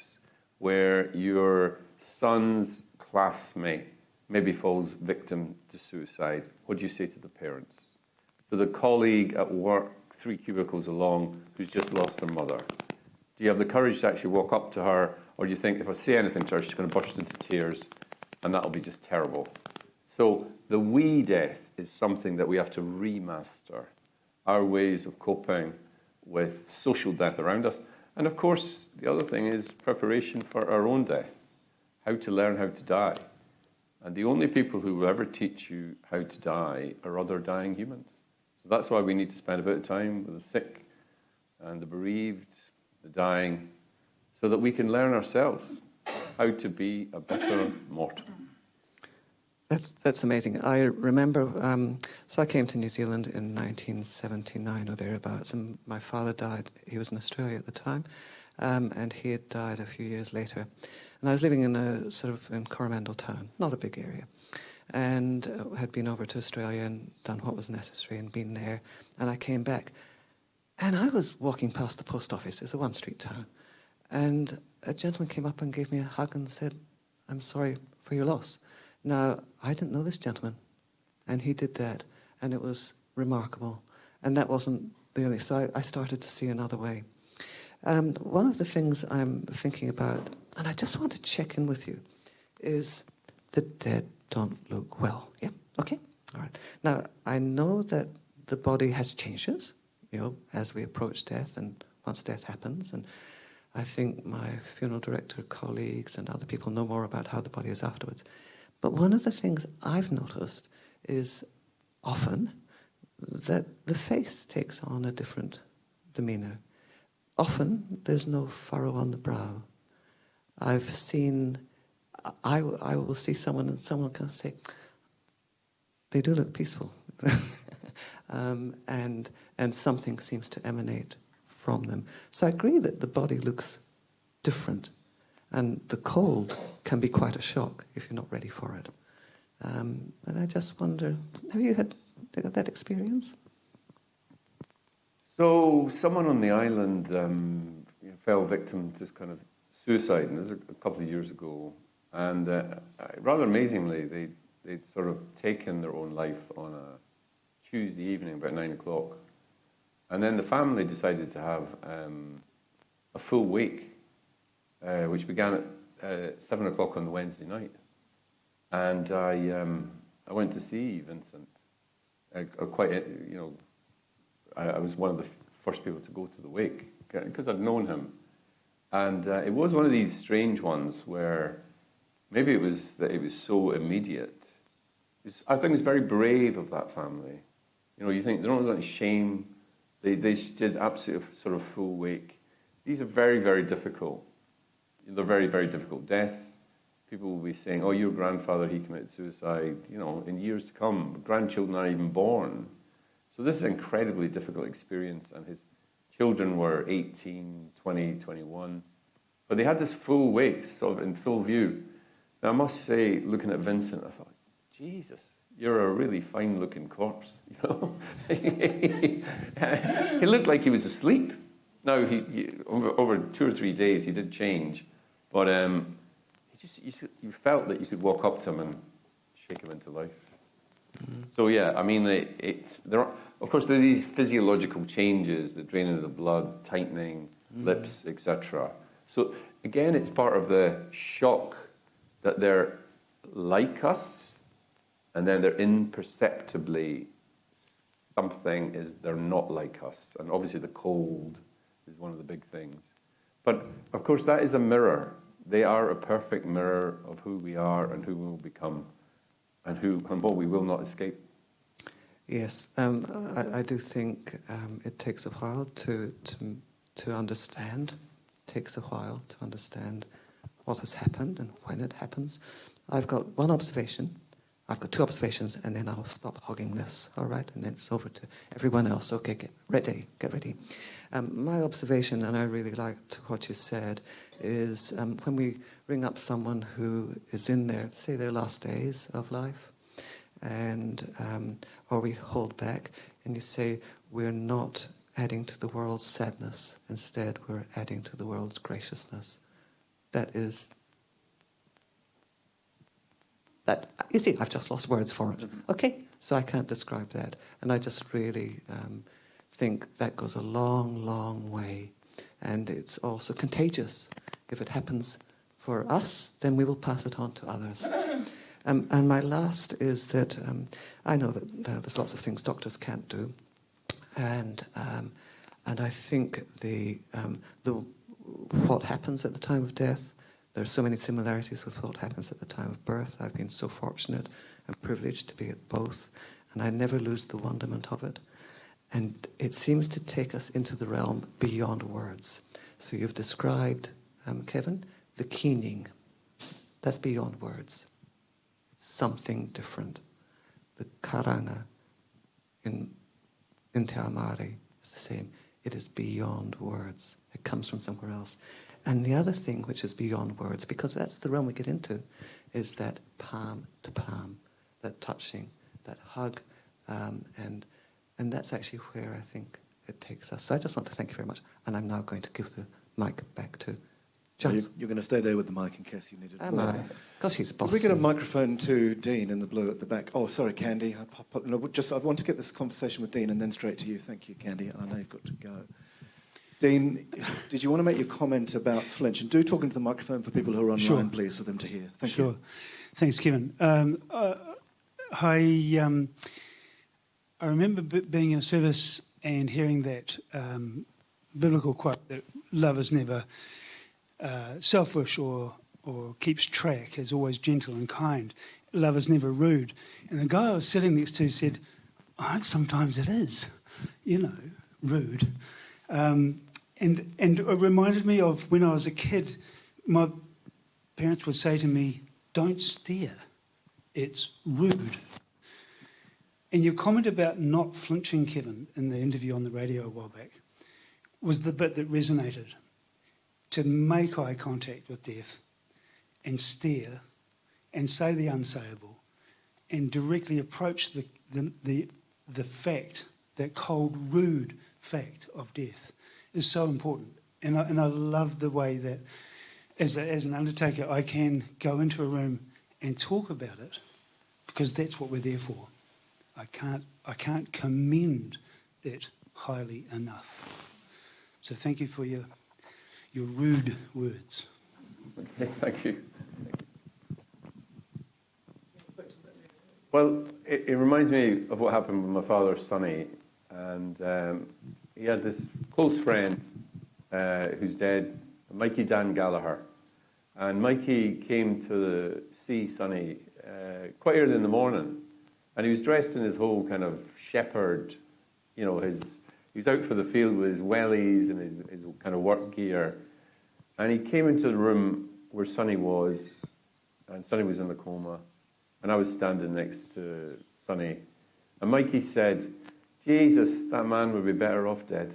F: Where your son's classmate maybe falls victim to suicide. What do you say to the parents? To the colleague at work 3 cubicles along who's just lost their mother? Do you have the courage to actually walk up to her, or do you think if I say anything to her, she's going to burst into tears and that'll be just terrible? So the we death is something that we have to remaster, our ways of coping with social death around us. And of course, the other thing is preparation for our own death, how to learn how to die. And the only people who will ever teach you how to die are other dying humans. So that's why we need to spend a bit of time with the sick and the bereaved, the dying, so that we can learn ourselves how to be a better mortal.
G: That's amazing. I remember, so I came to New Zealand in 1979 or thereabouts, and my father died. He was in Australia at the time, and he had died a few years later. And I was living in a sort of in Coromandel town, not a big area, and had been over to Australia and done what was necessary and been there. And I came back, and I was walking past the post office. It's a one-street town, and a gentleman came up and gave me a hug and said, "I'm sorry for your loss." Now, I didn't know this gentleman, and he did that, and it was remarkable. And that wasn't the only, so I started to see another way. One of the things I'm thinking about, and I just want to check in with you, is the dead don't look well. Yeah? Okay? All right. Now, I know that the body has changes, as we approach death and once death happens, and I think my funeral director colleagues and other people know more about how the body is afterwards. But one of the things I've noticed is often that the face takes on a different demeanour. Often there's no furrow on the brow. I've seen, I will see someone and someone can say, they do look peaceful. and something seems to emanate from them. So I agree that the body looks different. And the cold can be quite a shock if you're not ready for it. And I just wonder, have you had that experience?
F: So someone on the island fell victim to kind of suicide, and this was a couple of years ago. And rather amazingly, they'd sort of taken their own life on a Tuesday evening about 9 o'clock. And then the family decided to have a full wake, which began at 7 o'clock on the Wednesday night. And I went to see Vincent. I was one of the first people to go to the wake because I'd known him. And it was one of these strange ones where maybe it was that it was so immediate. I think it's very brave of that family. You think they don't have any shame. They did absolutely sort of full wake. These are very, very difficult. They're very, very difficult deaths. People will be saying, "Oh, your grandfather, he committed suicide." In years to come, grandchildren aren't even born. So this is an incredibly difficult experience, and his children were 18, 20, 21. But they had this full wake, sort of in full view. Now, I must say, looking at Vincent, I thought, Jesus, you're a really fine-looking corpse. He looked like he was asleep. Now, he over 2 or 3 days, he did change. But you felt that you could walk up to him and shake him into life. Mm-hmm. So yeah, I mean, of course there are these physiological changes, the draining of the blood, tightening, lips, etc. So again, it's part of the shock that they're like us, and then they're imperceptibly they're not like us. And obviously the cold is one of the big things. But of course that is a mirror. They are a perfect mirror of who we are and who we will become, and what we will not escape.
G: Yes, I do think it takes a while to understand. It takes a while to understand what has happened and when it happens. I've got one observation, I've got 2 observations, and then I'll stop hogging this, all right? And then it's over to everyone else. Okay, get ready. My observation, and I really liked what you said, is when we ring up someone who is in their, say, their last days of life, and or we hold back, and you say, we're not adding to the world's sadness. Instead, we're adding to the world's graciousness. That is... That, you see, I've just lost words for it. Okay, so I can't describe that. And I just really think that goes a long, long way. And it's also contagious. If it happens for us, then we will pass it on to others. And my last is that I know that there's lots of things doctors can't do. And I think what happens at the time of death, there are so many similarities with what happens at the time of birth. I've been so fortunate and privileged to be at both, and I never lose the wonderment of it. And it seems to take us into the realm beyond words. So you've described, Kevin, the keening. That's beyond words. It's something different. The karanga in Te Amari is the same. It is beyond words. It comes from somewhere else. And the other thing which is beyond words, because that's the realm we get into, is that palm to palm, that touching, that hug, and that's actually where I think it takes us. So I just want to thank you very much, and I'm now going to give the mic back to Giles.
D: You're going to stay there with the mic in case you need it.
G: Am I? Gosh, he's bossy.
D: Can we get a microphone to Dean in the blue at the back? Oh, sorry, Candy. I want to get this conversation with Dean and then straight to you. Thank you, Candy. I know you've got to go. Dean, did you want to make your comment about Flinch? And do talk into the microphone for people who are online,
H: Sure.
D: please, for them to hear. Thank
H: Sure.
D: you.
H: Thanks, Kevin. I remember being in a service and hearing that biblical quote that love is never selfish or keeps track, is always gentle and kind. Love is never rude. And the guy I was sitting next to said, sometimes it is, rude. And it reminded me of when I was a kid, my parents would say to me, don't stare, it's rude. And your comment about not flinching, Kevin, in the interview on the radio a while back, was the bit that resonated. To make eye contact with death and stare and say the unsayable and directly approach the fact, that cold, rude fact of death is so important. And I love the way that as an undertaker I can go into a room and talk about it, because that's what we're there for. I can't commend it highly enough. So thank you for your rude words.
F: Okay, thank you. Well, it reminds me of what happened with my father, Sonny, and he had this close friend who's dead, Mikey Dan Gallagher. And Mikey came to see Sonny quite early in the morning, and he was dressed in his whole kind of shepherd, he was out for the field with his wellies and his kind of work gear. And he came into the room where Sonny was, and Sonny was in the coma, and I was standing next to Sonny. And Mikey said, Jesus, that man would be better off dead.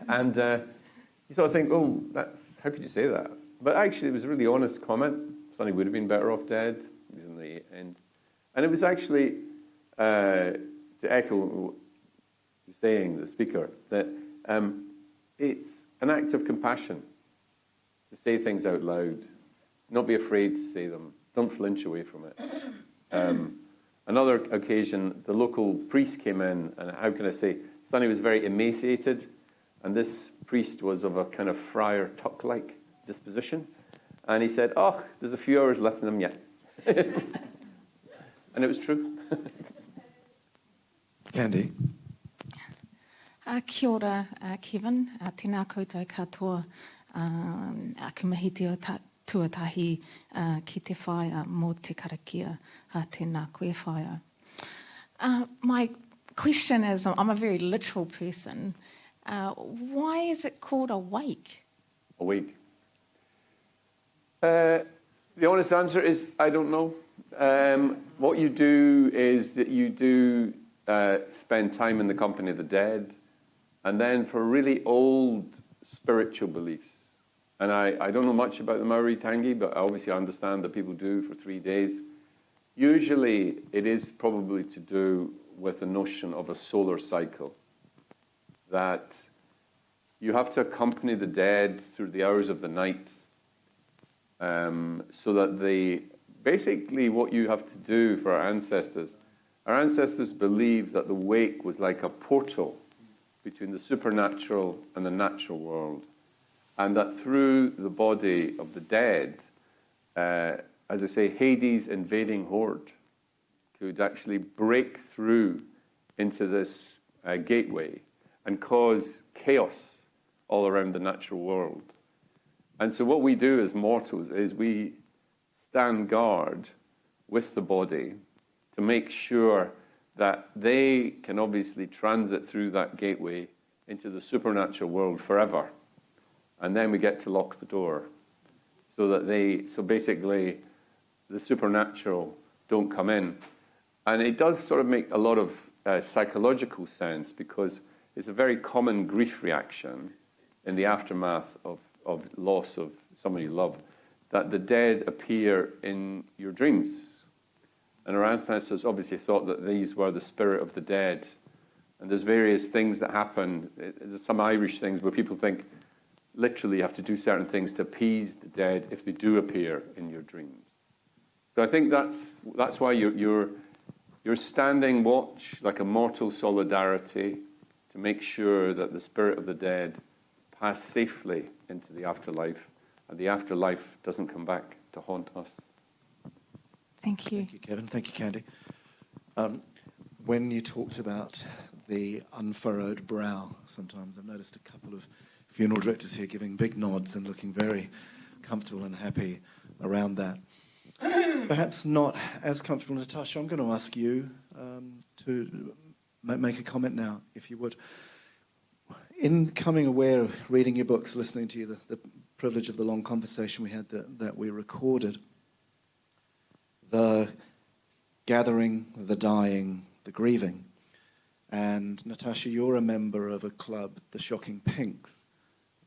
F: And you sort of think, how could you say that? But actually, it was a really honest comment. Sonny would have been better off dead. He was in the end. And it was actually, to echo what you were saying, the speaker, that it's an act of compassion to say things out loud, not be afraid to say them, don't flinch away from it. Another occasion, the local priest came in, and how can I say, Sonny was very emaciated, and this priest was of a kind of Friar Tuck-like disposition, and he said, there's a few hours left in him yet. And it was true.
D: Candy.
I: Kia ora, Kevin. Tēnā koutou katoa. Aku mihi te tuatahi ki te whaia mō te karakia. Tēnā koe whaia. My question is, I'm a very literal person. Why is it called a wake?
F: A wake. The honest answer is, I don't know. What you do is that you do spend time in the company of the dead, and then for really old spiritual beliefs. And I don't know much about the Maori Tangi, but obviously I understand that people do for 3 days. Usually it is probably to do with the notion of a solar cycle, that you have to accompany the dead through the hours of the night, so that basically what you have to do for our ancestors believed that the wake was like a portal between the supernatural and the natural world, and that through the body of the dead, as I say, Hades' invading horde could actually break through into this gateway and cause chaos all around the natural world. And so what we do as mortals is we stand guard with the body to make sure that they can obviously transit through that gateway into the supernatural world forever. And then we get to lock the door so basically the supernatural don't come in. And it does sort of make a lot of psychological sense, because it's a very common grief reaction in the aftermath of loss of somebody you love, that the dead appear in your dreams. And our ancestors obviously thought that these were the spirit of the dead. And there's various things that happen. There's some Irish things where people think literally you have to do certain things to appease the dead if they do appear in your dreams. So I think that's why you're standing watch, like a mortal solidarity, to make sure that the spirit of the dead pass safely into the afterlife, and the afterlife doesn't come back to haunt us.
I: Thank you.
D: Thank you, Kevin. Thank you, Candy. When you talked about the unfurrowed brow, sometimes I've noticed a couple of funeral directors here giving big nods and looking very comfortable and happy around that. Perhaps not as comfortable, Natasha. I'm going to ask you to make a comment now, if you would. In coming aware, reading your books, listening to you, the privilege of the long conversation we had that we recorded, the gathering, the dying, the grieving. And Natasha, you're a member of a club, the Shocking Pinks,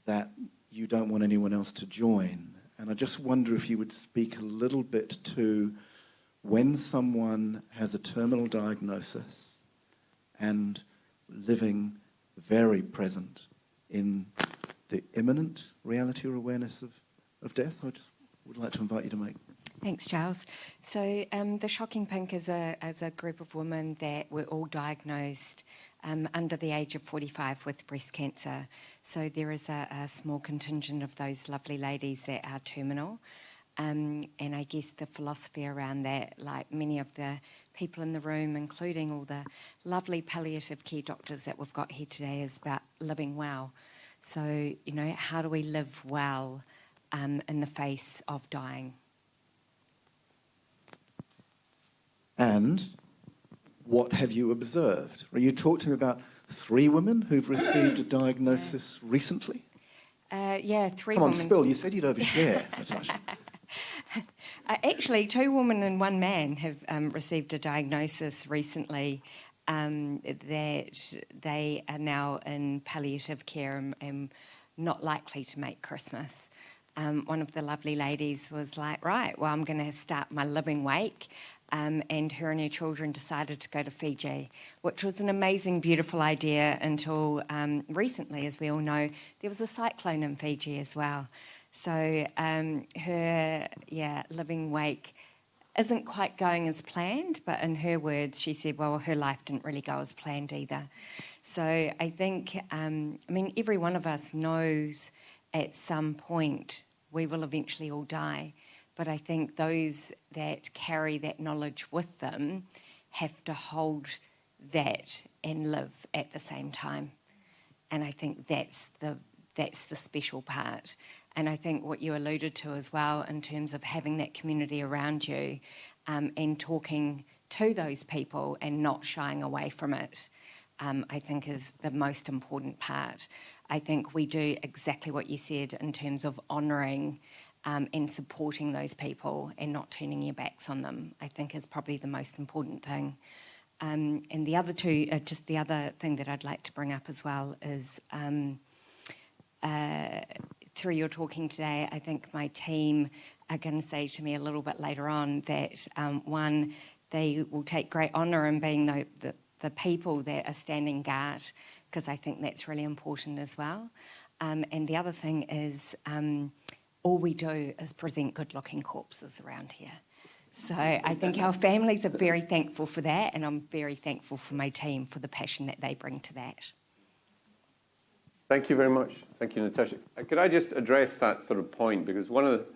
D: that you don't want anyone else to join. And I just wonder if you would speak a little bit to when someone has a terminal diagnosis and living very present in the imminent reality or awareness of death. I just would like to invite you to make.
J: Thanks, Charles. So the Shocking Pink is a group of women that were all diagnosed under the age of 45 with breast cancer. So there is a small contingent of those lovely ladies that are terminal. And I guess the philosophy around that, like many of the people in the room, including all the lovely palliative care doctors that we've got here today, is about living well. So, how do we live well in the face of dying?
D: And what have you observed? You talked to me about 3 women who've received a diagnosis recently?
J: Yeah, 3
D: Come on,
J: women.
D: spill. You said you'd overshare, Natasha.
J: Actually, 2 women and 1 man have received a diagnosis recently that they are now in palliative care and not likely to make Christmas. One of the lovely ladies was like, right, well, I'm going to start my living wake. And her and her children decided to go to Fiji, which was an amazing, beautiful idea until recently, as we all know, there was a cyclone in Fiji as well. So her living wake isn't quite going as planned, but in her words, she said, well, her life didn't really go as planned either. So I think, every one of us knows at some point we will eventually all die. But I think those that carry that knowledge with them have to hold that and live at the same time. And I think that's the special part. And I think what you alluded to as well in terms of having that community around you and talking to those people and not shying away from it, I think is the most important part. I think we do exactly what you said in terms of honouring and supporting those people and not turning your backs on them, I think is probably the most important thing. And the other two, just the other thing that I'd like to bring up as well is through your talking today, I think my team are going to say to me a little bit later on that, one, they will take great honour in being the people that are standing guard, because I think that's really important as well. And the other thing is all we do is present good-looking corpses around here. So I think our families are very thankful for that, and I'm very thankful for my team for the passion that they bring to that.
F: Thank you very much. Thank you, Natasha. Could I just address that sort of point? Because one of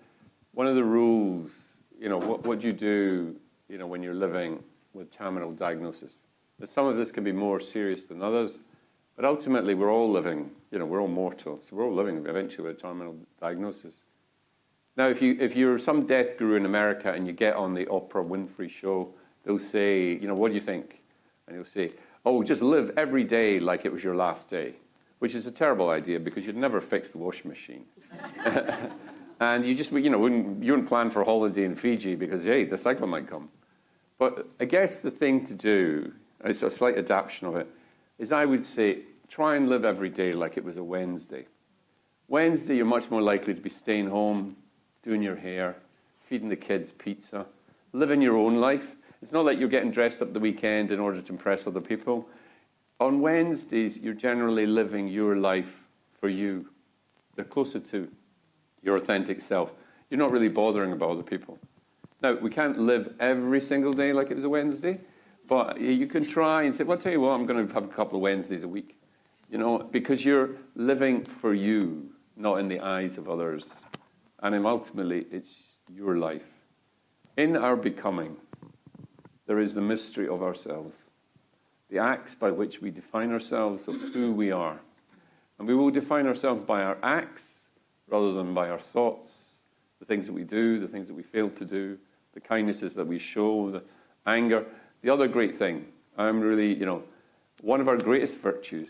F: the rules, what you do, when you're living with terminal diagnosis, that some of this can be more serious than others, but ultimately we're all living, we're all mortal, so we're all living eventually with a terminal diagnosis. Now, if you're some death guru in America and you get on the Oprah Winfrey show, they'll say, what do you think? And you'll say, oh, just live every day like it was your last day, which is a terrible idea because you'd never fix the washing machine. And you just, you wouldn't plan for a holiday in Fiji because, hey, the cyclone might come. But I guess the thing to do, it's a slight adaptation of it, is I would say try and live every day like it was a Wednesday. Wednesday, you're much more likely to be staying home, doing your hair, feeding the kids pizza, living your own life. It's not like you're getting dressed up the weekend in order to impress other people. On Wednesdays, you're generally living your life for you. They're closer to your authentic self. You're not really bothering about other people. Now, we can't live every single day like it was a Wednesday, but you can try and say, well, I'll tell you what, I'm going to have a couple of Wednesdays a week, because you're living for you, not in the eyes of others. And ultimately, it's your life. In our becoming, there is the mystery of ourselves, the acts by which we define ourselves of who we are. And we will define ourselves by our acts rather than by our thoughts, the things that we do, the things that we fail to do, the kindnesses that we show, the anger. The other great thing, I'm really, one of our greatest virtues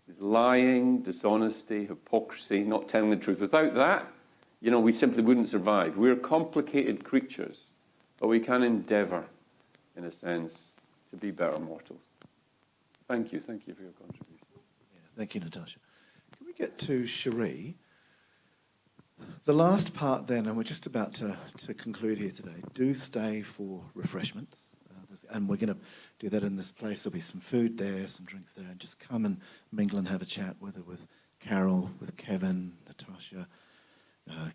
F: is lying, dishonesty, hypocrisy, not telling the truth. Without that, we simply wouldn't survive. We're complicated creatures, but we can endeavour, in a sense, to be better mortals. Thank you for your contribution.
D: Yeah, thank you, Natasha. Can we get to Cherie? The last part then, and we're just about to conclude here today, do stay for refreshments. And we're going to do that in this place. There'll be some food there, some drinks there, and just come and mingle and have a chat, whether with Carol, with Kevin, Natasha,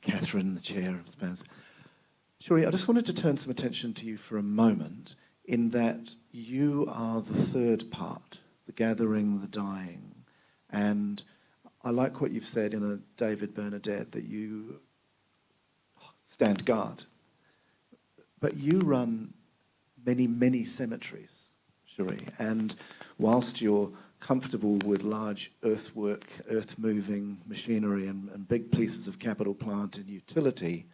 D: Catherine, the chair of SPAMS. Cherie, I just wanted to turn some attention to you for a moment, in that you are the third part, the gathering, the dying. And I like what you've said in a David Bernadette, that you stand guard. But you run many, many cemeteries, Cherie. And whilst you're comfortable with large earthwork, earth-moving machinery and big pieces of capital plant and utility,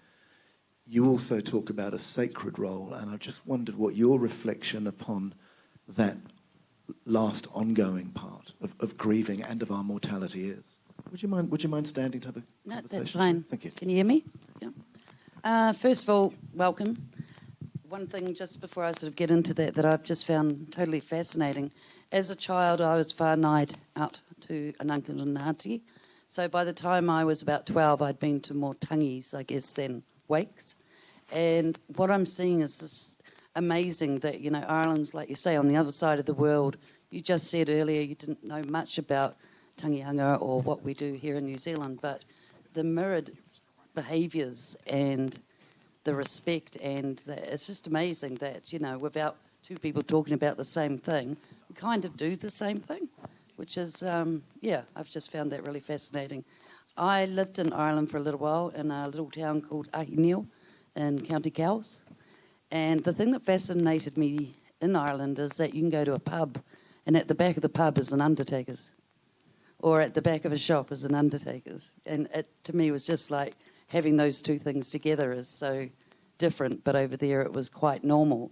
D: you also talk about a sacred role. And I just wondered what your reflection upon that last ongoing part of grieving and of our mortality is. Would you mind standing to have a conversation?
K: No, that's fine.
D: Thank you.
K: Can you hear me? Yeah. First of all, welcome. One thing just before I sort of get into that I've just found totally fascinating. As a child, I was whānai out to an uncle and auntie. So by the time I was about 12, I'd been to more tangis, I guess, than wakes. And what I'm seeing is this amazing that, Ireland's, like you say, on the other side of the world. You just said earlier you didn't know much about tangihanga or what we do here in New Zealand, but the mirrored behaviours and the respect, and it's just amazing that, without two people talking about the same thing, we kind of do the same thing, which is, I've just found that really fascinating. I lived in Ireland for a little while in a little town called Iknowit in County Cowes, and the thing that fascinated me in Ireland is that you can go to a pub, and at the back of the pub is an undertaker's, or at the back of a shop is an undertaker's, and it, to me, was just like, having those two things together is so different, but over there it was quite normal,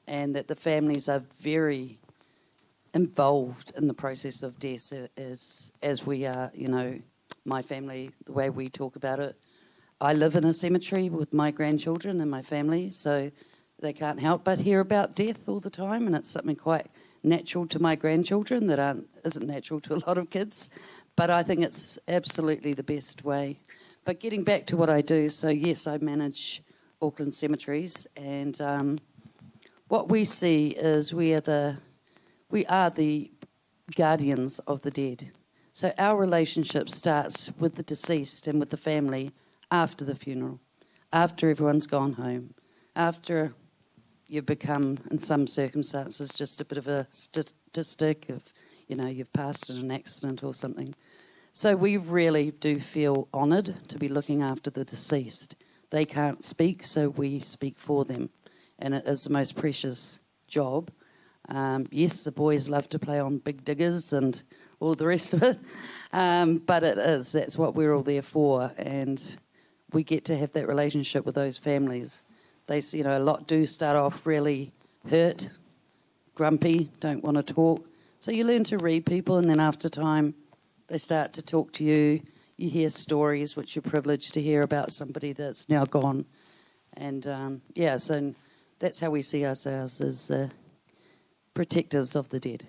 K: and that the families are very involved in the process of death as we are, my family, the way we talk about it. I live in a cemetery with my grandchildren and my family, so they can't help but hear about death all the time, and it's something quite natural to my grandchildren that isn't natural to a lot of kids. But I think it's absolutely the best way. But getting back to what I do, so yes, I manage Auckland cemeteries, and what we see is we are the guardians of the dead. So our relationship starts with the deceased and with the family after the funeral, after everyone's gone home, after you become, in some circumstances, just a bit of a statistic of, you've passed in an accident or something. So we really do feel honoured to be looking after the deceased. They can't speak, so we speak for them. And it is the most precious job. Yes, the boys love to play on big diggers and all the rest of it, but that's what we're all there for, and we get to have that relationship with those families. They, a lot do start off really hurt, grumpy, don't want to talk. So you learn to read people, and then after time, they start to talk to you. You hear stories, which you're privileged to hear about somebody that's now gone. And, so that's how we see ourselves, as protectors of the dead.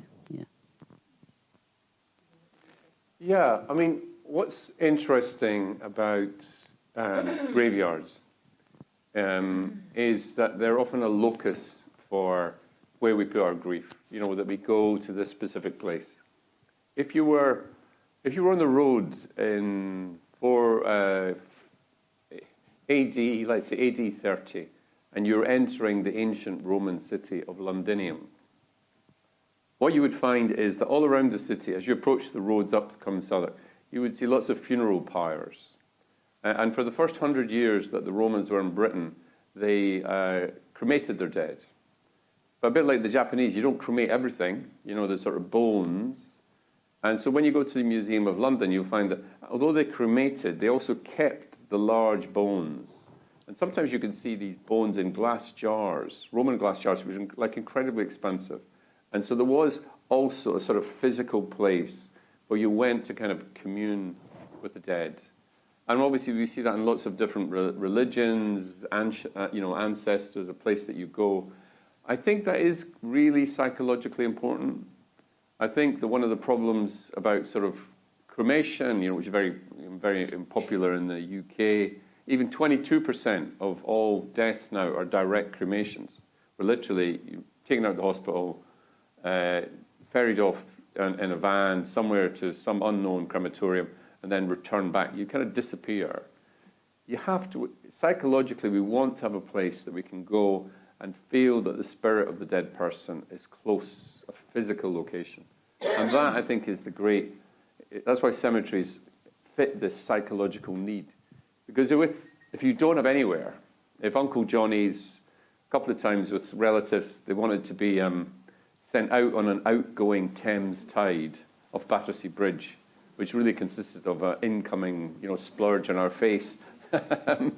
F: Yeah, I mean, what's interesting about graveyards is that they're often a locus for where we put our grief, that we go to this specific place. If you were on the road in AD, let's say AD 30, and you're entering the ancient Roman city of Londinium, what you would find is that all around the city, as you approach the roads up to Cumsark, you would see lots of funeral pyres. And for the first 100 years that the Romans were in Britain, they cremated their dead. But a bit like the Japanese, you don't cremate everything, there's sort of bones. And so when you go to the Museum of London, you'll find that although they cremated, they also kept the large bones. And sometimes you can see these bones in glass jars, Roman glass jars, which are incredibly expensive. And so there was also a sort of physical place where you went to kind of commune with the dead. And obviously we see that in lots of different religions, ancestors, a place that you go. I think that is really psychologically important. I think that one of the problems about sort of cremation, which is very, very popular in the UK, even 22% of all deaths now are direct cremations. We're literally taken out of the hospital, ferried off in a van somewhere to some unknown crematorium, and then returned back. You kind of disappear. You have to, psychologically, we want to have a place that we can go and feel that the spirit of the dead person is close, a physical location. And that, I think, is that's why cemeteries fit this psychological need. Because if you don't have anywhere, if Uncle Johnny's, a couple of times with relatives, they wanted to be sent out on an outgoing Thames tide off Battersea Bridge, which really consisted of an incoming, splurge on our face. But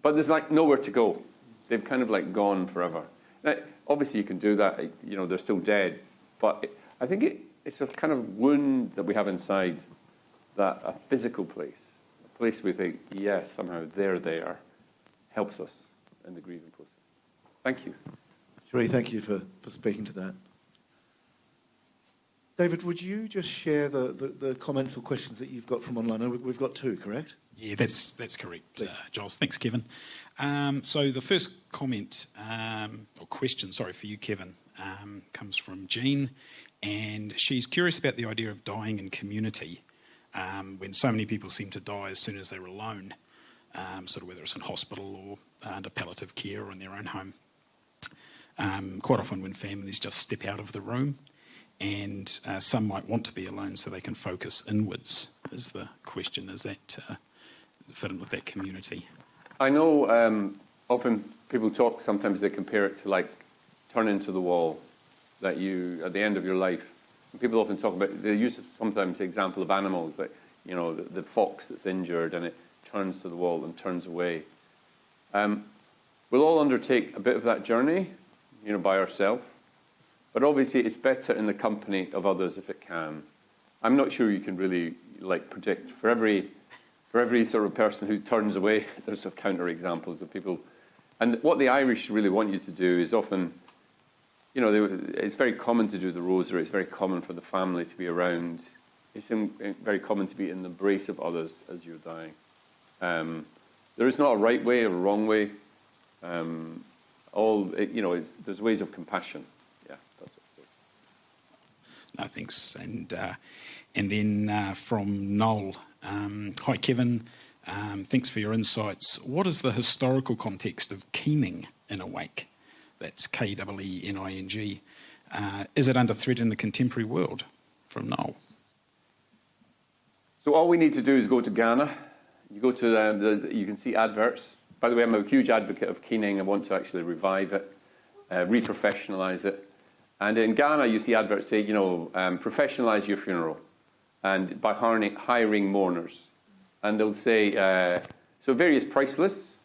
F: there's nowhere to go. They've kind of gone forever. Now, obviously you can do that, they're still dead. But I think it's a kind of wound that we have inside, that a physical place, a place we think, yes, somehow they're there, helps us in the grieving process. Thank you.
D: Sheree, thank you for speaking to that. David, would you just share the comments or questions that you've got from online? We've got two, correct?
L: Yeah, that's correct, Giles. Thanks, Kevin. So the first comment, or question, sorry, for you, Kevin, comes from Jean, and she's curious about the idea of dying in community when so many people seem to die as soon as they're alone, sort of whether it's in hospital or under palliative care or in their own home. Quite often when families just step out of the room, and some might want to be alone so they can focus inwards, is the question. Is that fit in with that community?
F: I know often people talk, sometimes they compare it to turn into the wall, that you, at the end of your life, and people often talk about, they use sometimes the example of animals, the fox that's injured and it turns to the wall and turns away. We'll all undertake a bit of that journey, by ourselves. But obviously, it's better in the company of others if it can. I'm not sure you can really predict. For every For every sort of person who turns away, there's sort of counter-examples of people. And what the Irish really want you to do is often, you know, it's very common to do the rosary. It's very common for the family to be around. It's very common to be in the embrace of others as you're dying. There is not a right way or a wrong way. There's ways of compassion. Yeah, that's what it is.
L: No, thanks. And then from Noel, hi Kevin, thanks for your insights. What is the historical context of keening in a wake? That's K-E-E-N-I-N-G. Is it under threat in the contemporary world? From Noel.
F: So all we need to do is go to Ghana. You go to you can see adverts. By the way, I'm a huge advocate of keening. I want to actually revive it, reprofessionalise it. And in Ghana, you see adverts say, professionalise your funeral, and by hiring mourners. And they'll say, so various price lists,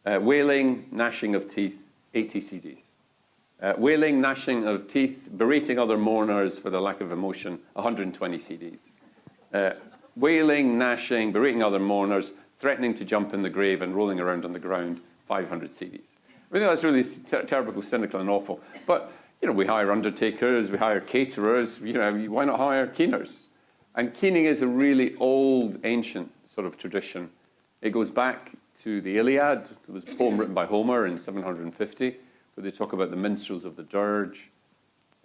F: wailing, gnashing of teeth, 80 CDs. Wailing, gnashing of teeth, berating other mourners for the lack of emotion, 120 CDs. Wailing, gnashing, berating other mourners, threatening to jump in the grave and rolling around on the ground, 500 CDs. I think that's really terrible, cynical and awful. But, we hire undertakers, we hire caterers, why not hire keeners? And keening is a really old, ancient sort of tradition. It goes back to the Iliad. It was a poem written by Homer in 750, where they talk about the minstrels of the dirge.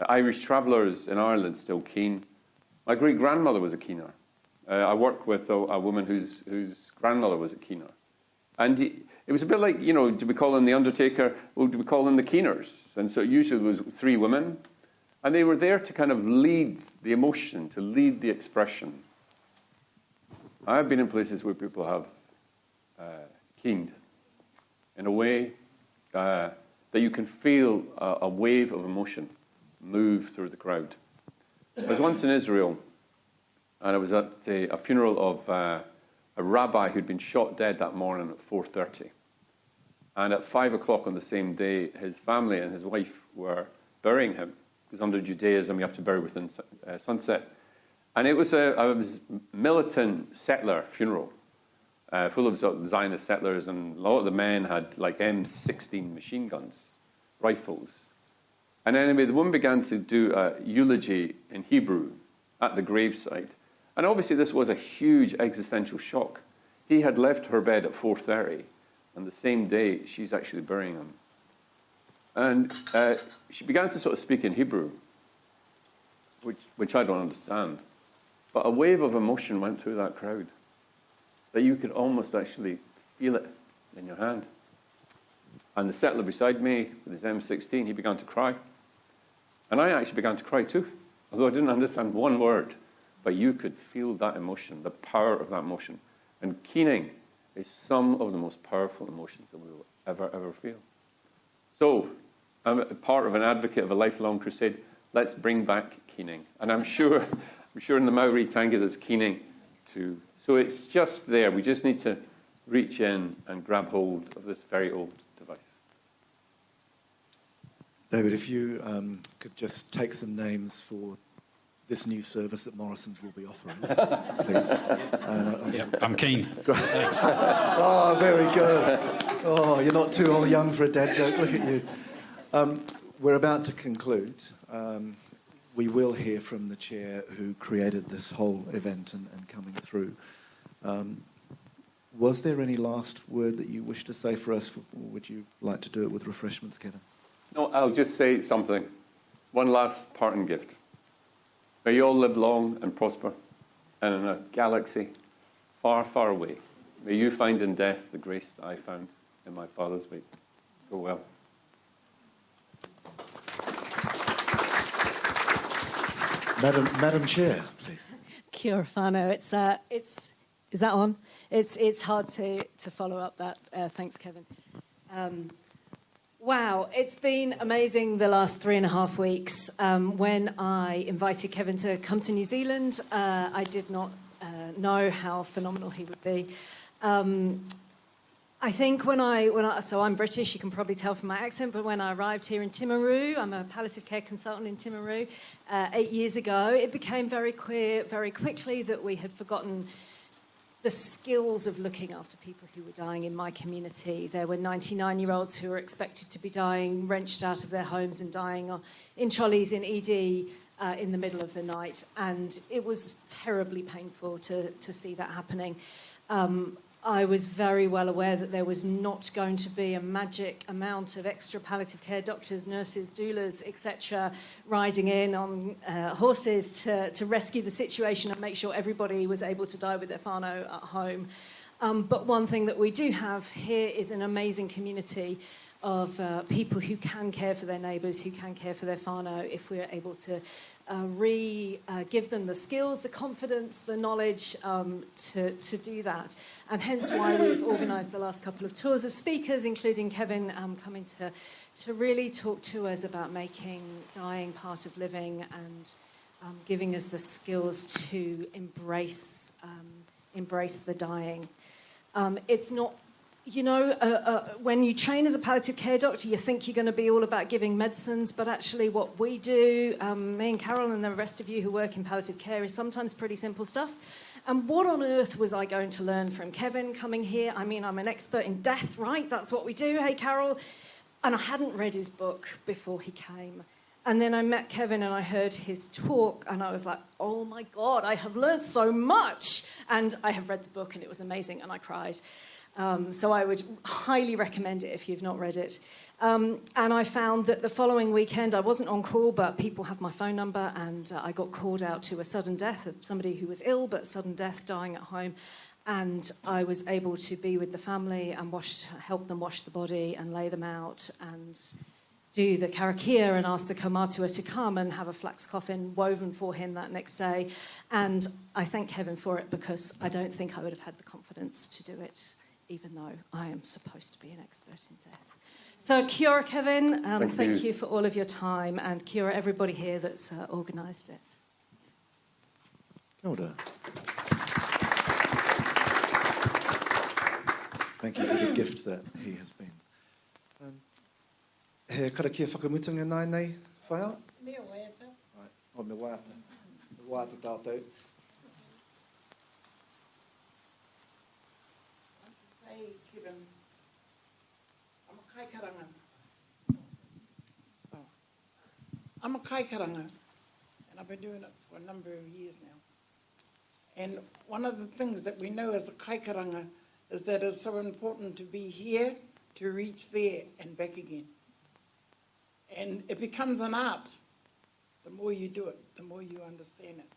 F: Irish travellers in Ireland still keen. My great-grandmother was a keener. I work with a woman whose grandmother was a keener. And it was a bit like, do we call in the undertaker, or do we call in the keeners? And so it usually was 3 women. And they were there to kind of lead the emotion, to lead the expression. I've been in places where people have keened in a way that you can feel a wave of emotion move through the crowd. I was once in Israel, and I was at a funeral of a rabbi who'd been shot dead that morning at 4:30. And at 5 o'clock on the same day, his family and his wife were burying him, because under Judaism you have to bury within sunset. And it was a militant settler funeral, full of Zionist settlers, and a lot of the men had like M16 machine guns, rifles. And anyway, the woman began to do a eulogy in Hebrew at the graveside. And obviously this was a huge existential shock. He had left her bed at 4:30, and the same day she's actually burying him. And she began to sort of speak in Hebrew, which I don't understand. But a wave of emotion went through that crowd that you could almost actually feel it in your hand. And the settler beside me, with his M16, he began to cry. And I actually began to cry too, although I didn't understand one word. But you could feel that emotion, the power of that emotion. And keening is some of the most powerful emotions that we will ever feel. So, I'm a part of an advocate of a lifelong crusade. Let's bring back keening. And I'm sure in the Maori Tangi there's keening too. So it's just there. We just need to reach in and grab hold of this very old device.
D: David, if you could just take some names for this new service that Morrisons will be offering, please.
L: I'm keen.
D: Great. Thanks. Oh, very good. Oh, you're not too young for a dad joke. Look at you. We're about to conclude. We will hear from the chair who created this whole event and coming through. Was there any last word that you wish to say for us, or would you like to do it with refreshments, Kevin?
F: No, I'll just say something. One last parting gift. May you all live long and prosper, and in a galaxy far, far away, may you find in death the grace that I found in my Father's wake. Go well.
D: Madam Chair, please.
M: Kia ora whānau. Is that on? It's hard to follow up that. Thanks, Kevin. Wow, it's been amazing the last 3.5 weeks. When I invited Kevin to come to New Zealand, I did not know how phenomenal he would be. I think so I'm British, you can probably tell from my accent, but when I arrived here in Timaru, I'm a palliative care consultant in Timaru, 8 years ago, it became very clear very quickly that we had forgotten the skills of looking after people who were dying in my community. There were 99-year-olds who were expected to be dying, wrenched out of their homes and dying in trolleys in ED in the middle of the night. And it was terribly painful to see that happening. I was very well aware that there was not going to be a magic amount of extra palliative care doctors, nurses, doulas, etc., riding in on horses to rescue the situation and make sure everybody was able to die with their whānau at home. But one thing that we do have here is an amazing community of people who can care for their neighbours, who can care for their whānau, if we're able to give them the skills, the confidence, the knowledge to do that. And hence why we've organised the last couple of tours of speakers, including Kevin coming to really talk to us about making dying part of living and giving us the skills to embrace the dying. It's not... when you train as a palliative care doctor, you think you're going to be all about giving medicines, but actually what we do, me and Carol and the rest of you who work in palliative care, is sometimes pretty simple stuff. And what on earth was I going to learn from Kevin coming here? I mean, I'm an expert in death, right? That's what we do, hey, Carol? And I hadn't read his book before he came. And then I met Kevin and I heard his talk and I was like, oh my God, I have learned so much. And I have read the book and it was amazing and I cried. So I would highly recommend it if you've not read it. And I found that the following weekend, I wasn't on call, but people have my phone number, and I got called out to a sudden death of somebody who was ill, but sudden death, dying at home. And I was able to be with the family and help them wash the body and lay them out and do the karakia and ask the kaumatua to come and have a flax coffin woven for him that next day. And I thank Kevin for it because I don't think I would have had the confidence to do it, even though I am supposed to be an expert in death. So kia ora, Kevin. Thank you for all of your time, and kia ora everybody here that's organised it.
D: Kia ora. Thank you for the gift that he has been. He karakia whakamutunga nai nei, whaia?
E: Me waiata.
D: O me waiata. Me waiata tātou.
E: Hey, Kevin, I'm a kaikaranga. Oh. I'm a kaikaranga, and I've been doing it for a number of years now. And one of the things that we know as a kaikaranga is that it's so important to be here, to reach there and back again. And it becomes an art. The more you do it, the more you understand it.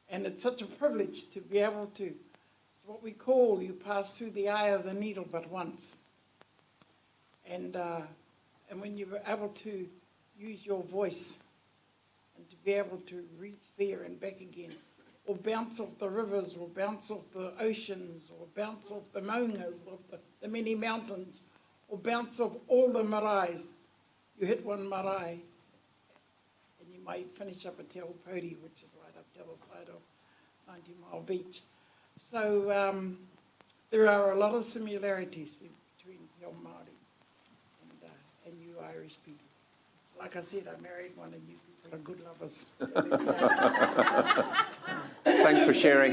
E: And it's such a privilege to be able to, it's what we call, you pass through the eye of the needle but once. And when you're able to use your voice and to be able to reach there and back again, or bounce off the rivers, or bounce off the oceans, or bounce off the maungas, of the many mountains, or bounce off all the maraes. You hit one marae, and you might finish up at Te Aupori, which is right up the other side of 90 Mile Beach. So there are a lot of similarities between Te Ao Māori and you Irish people. Like I said, I married one, and you people are good lovers.
F: Thanks for sharing.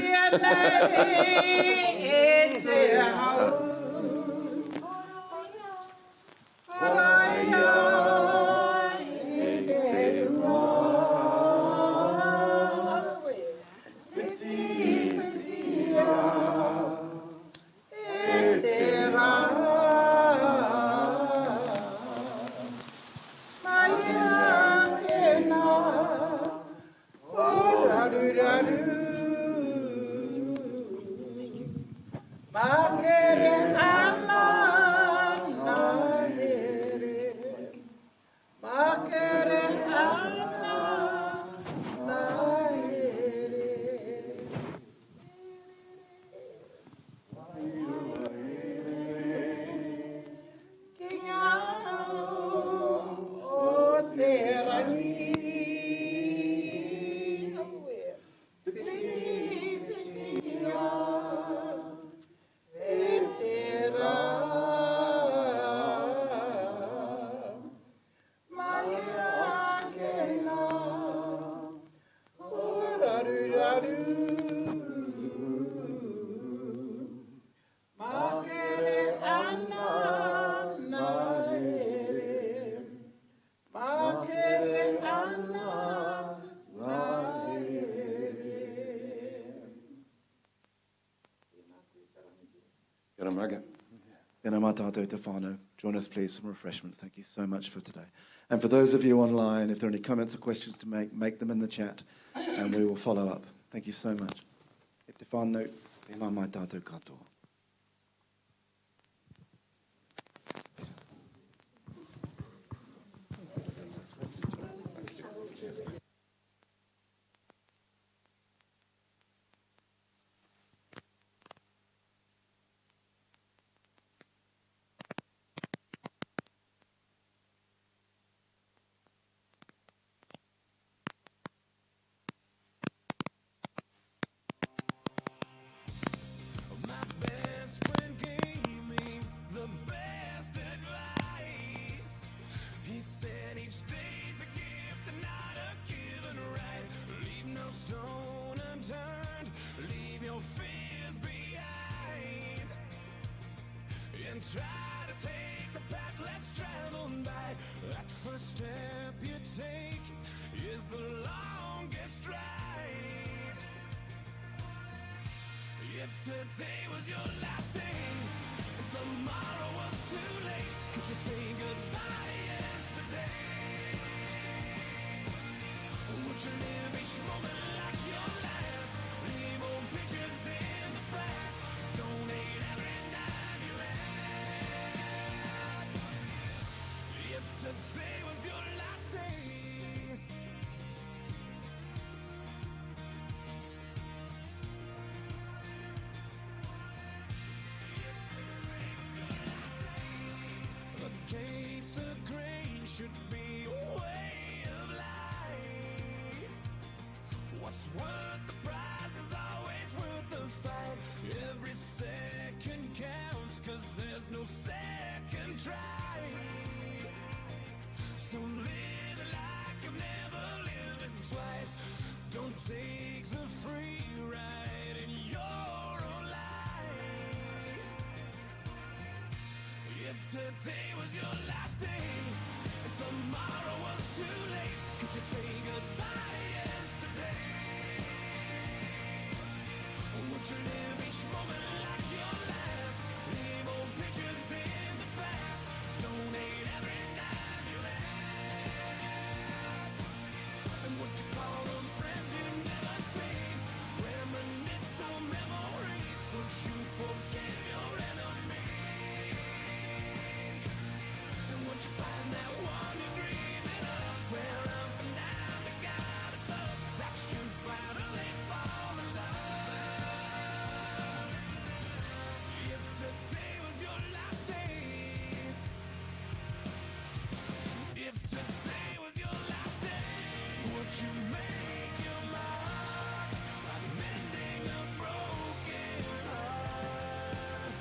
D: ngā tātou te whānau. Join us, please, for some refreshments. Thank you so much for today. And for those of you online, if there are any comments or questions to make them in the chat, and we will follow up. Thank you so much. E te whānau, te mā mai tātou katoa.
A: Try to take the path less traveled by. That first step you take is the longest ride. If today was your last day and tomorrow was too late, could you say goodbye yesterday? Or would you live each moment like your last? Leave old pictures in the past. Donate every dime you have. If today was your last day, against the grain should be a way of life. What's worth the prize is always worth the fight. Every second counts, 'cause there's no second try. So live like you've never lived twice. Don't take the free ride in your own life. If today was your last day and tomorrow was too late, could you say goodbye yesterday? Or would you live each moment like your last? Leave old pictures in the past. Donate every dime you have. And what you call them friends you never seen. Reminisce on memories. Would you forgive your enemies? And would you find that one you dreaming of? Swear up and down to God above that you finally fall in love. If today was your last day, if today was your last day, would you make your mark by mending a broken heart?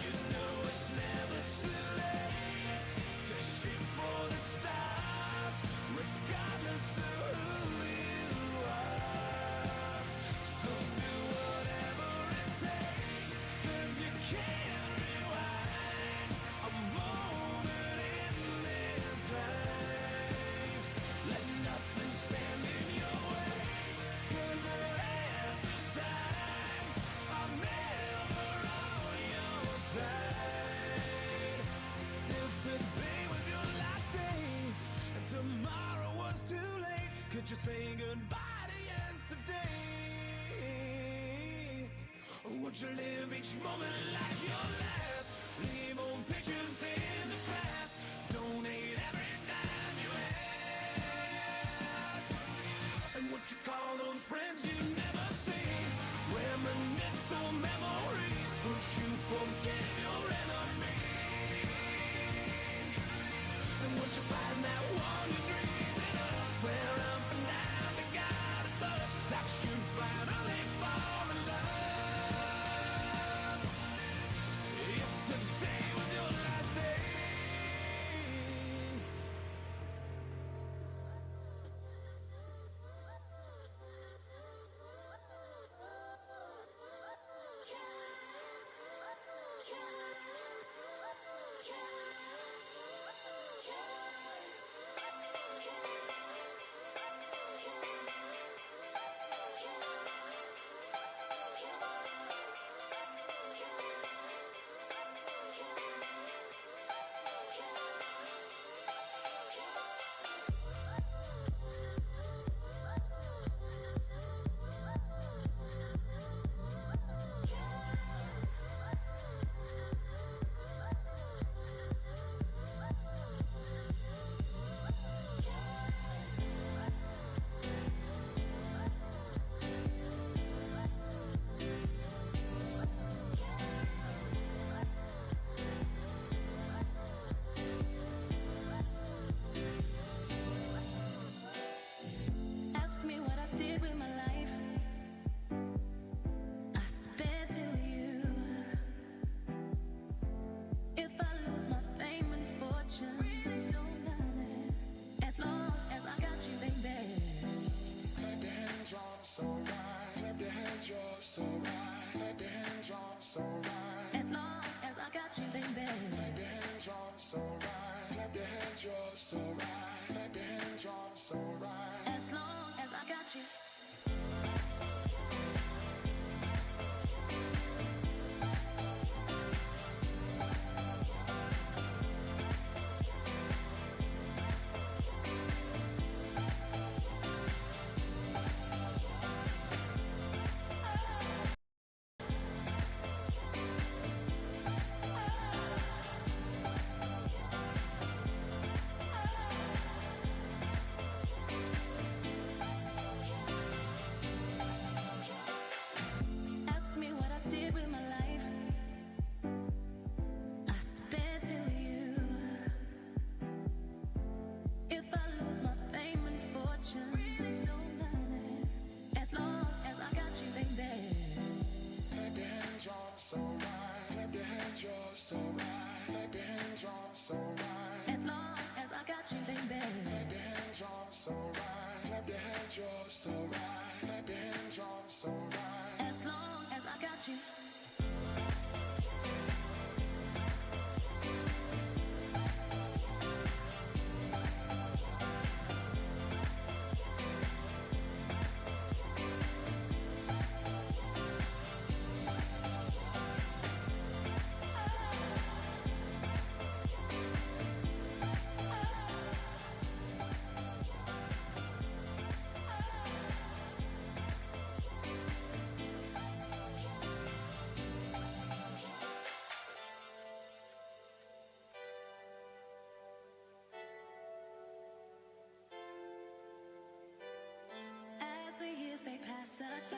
A: You know it's never too late to shoot for the stars, regardless of who you are. So do whatever it takes, 'cause you can't rewind a moment in this life. Let nothing stand in your way, 'cause the hands of time are never on your side. If today was your last day and tomorrow was too late, could you say goodbye to yesterday? Or would you live each moment like your last? Leave old pictures in the past. Donate every dime you had. And what you call those friends you never see. Reminisce on memories. Would you forgive your enemies? And would you find that one you dreaming of? Swear up and down to God above that you finally fall in love. If today was your last day,
C: so right. As long as I got you, baby. Clap your hands, you're so right. Clap your hands, you're so right. Clap your hands, you're so right. As long as I got you. Ask me what I did with my life. I spent it with you. If I lose my fame and fortune, really don't matter. As long as I got you, baby. Clap your hands, you're so right. Clap your hands, you're so right. Clap your hands, you're so right. As long as I got you, baby. Clap your hands, you're so right. Clap your hands, you're so right. Clap your hands, you're so right. As long as I got you. As the years they pass us by,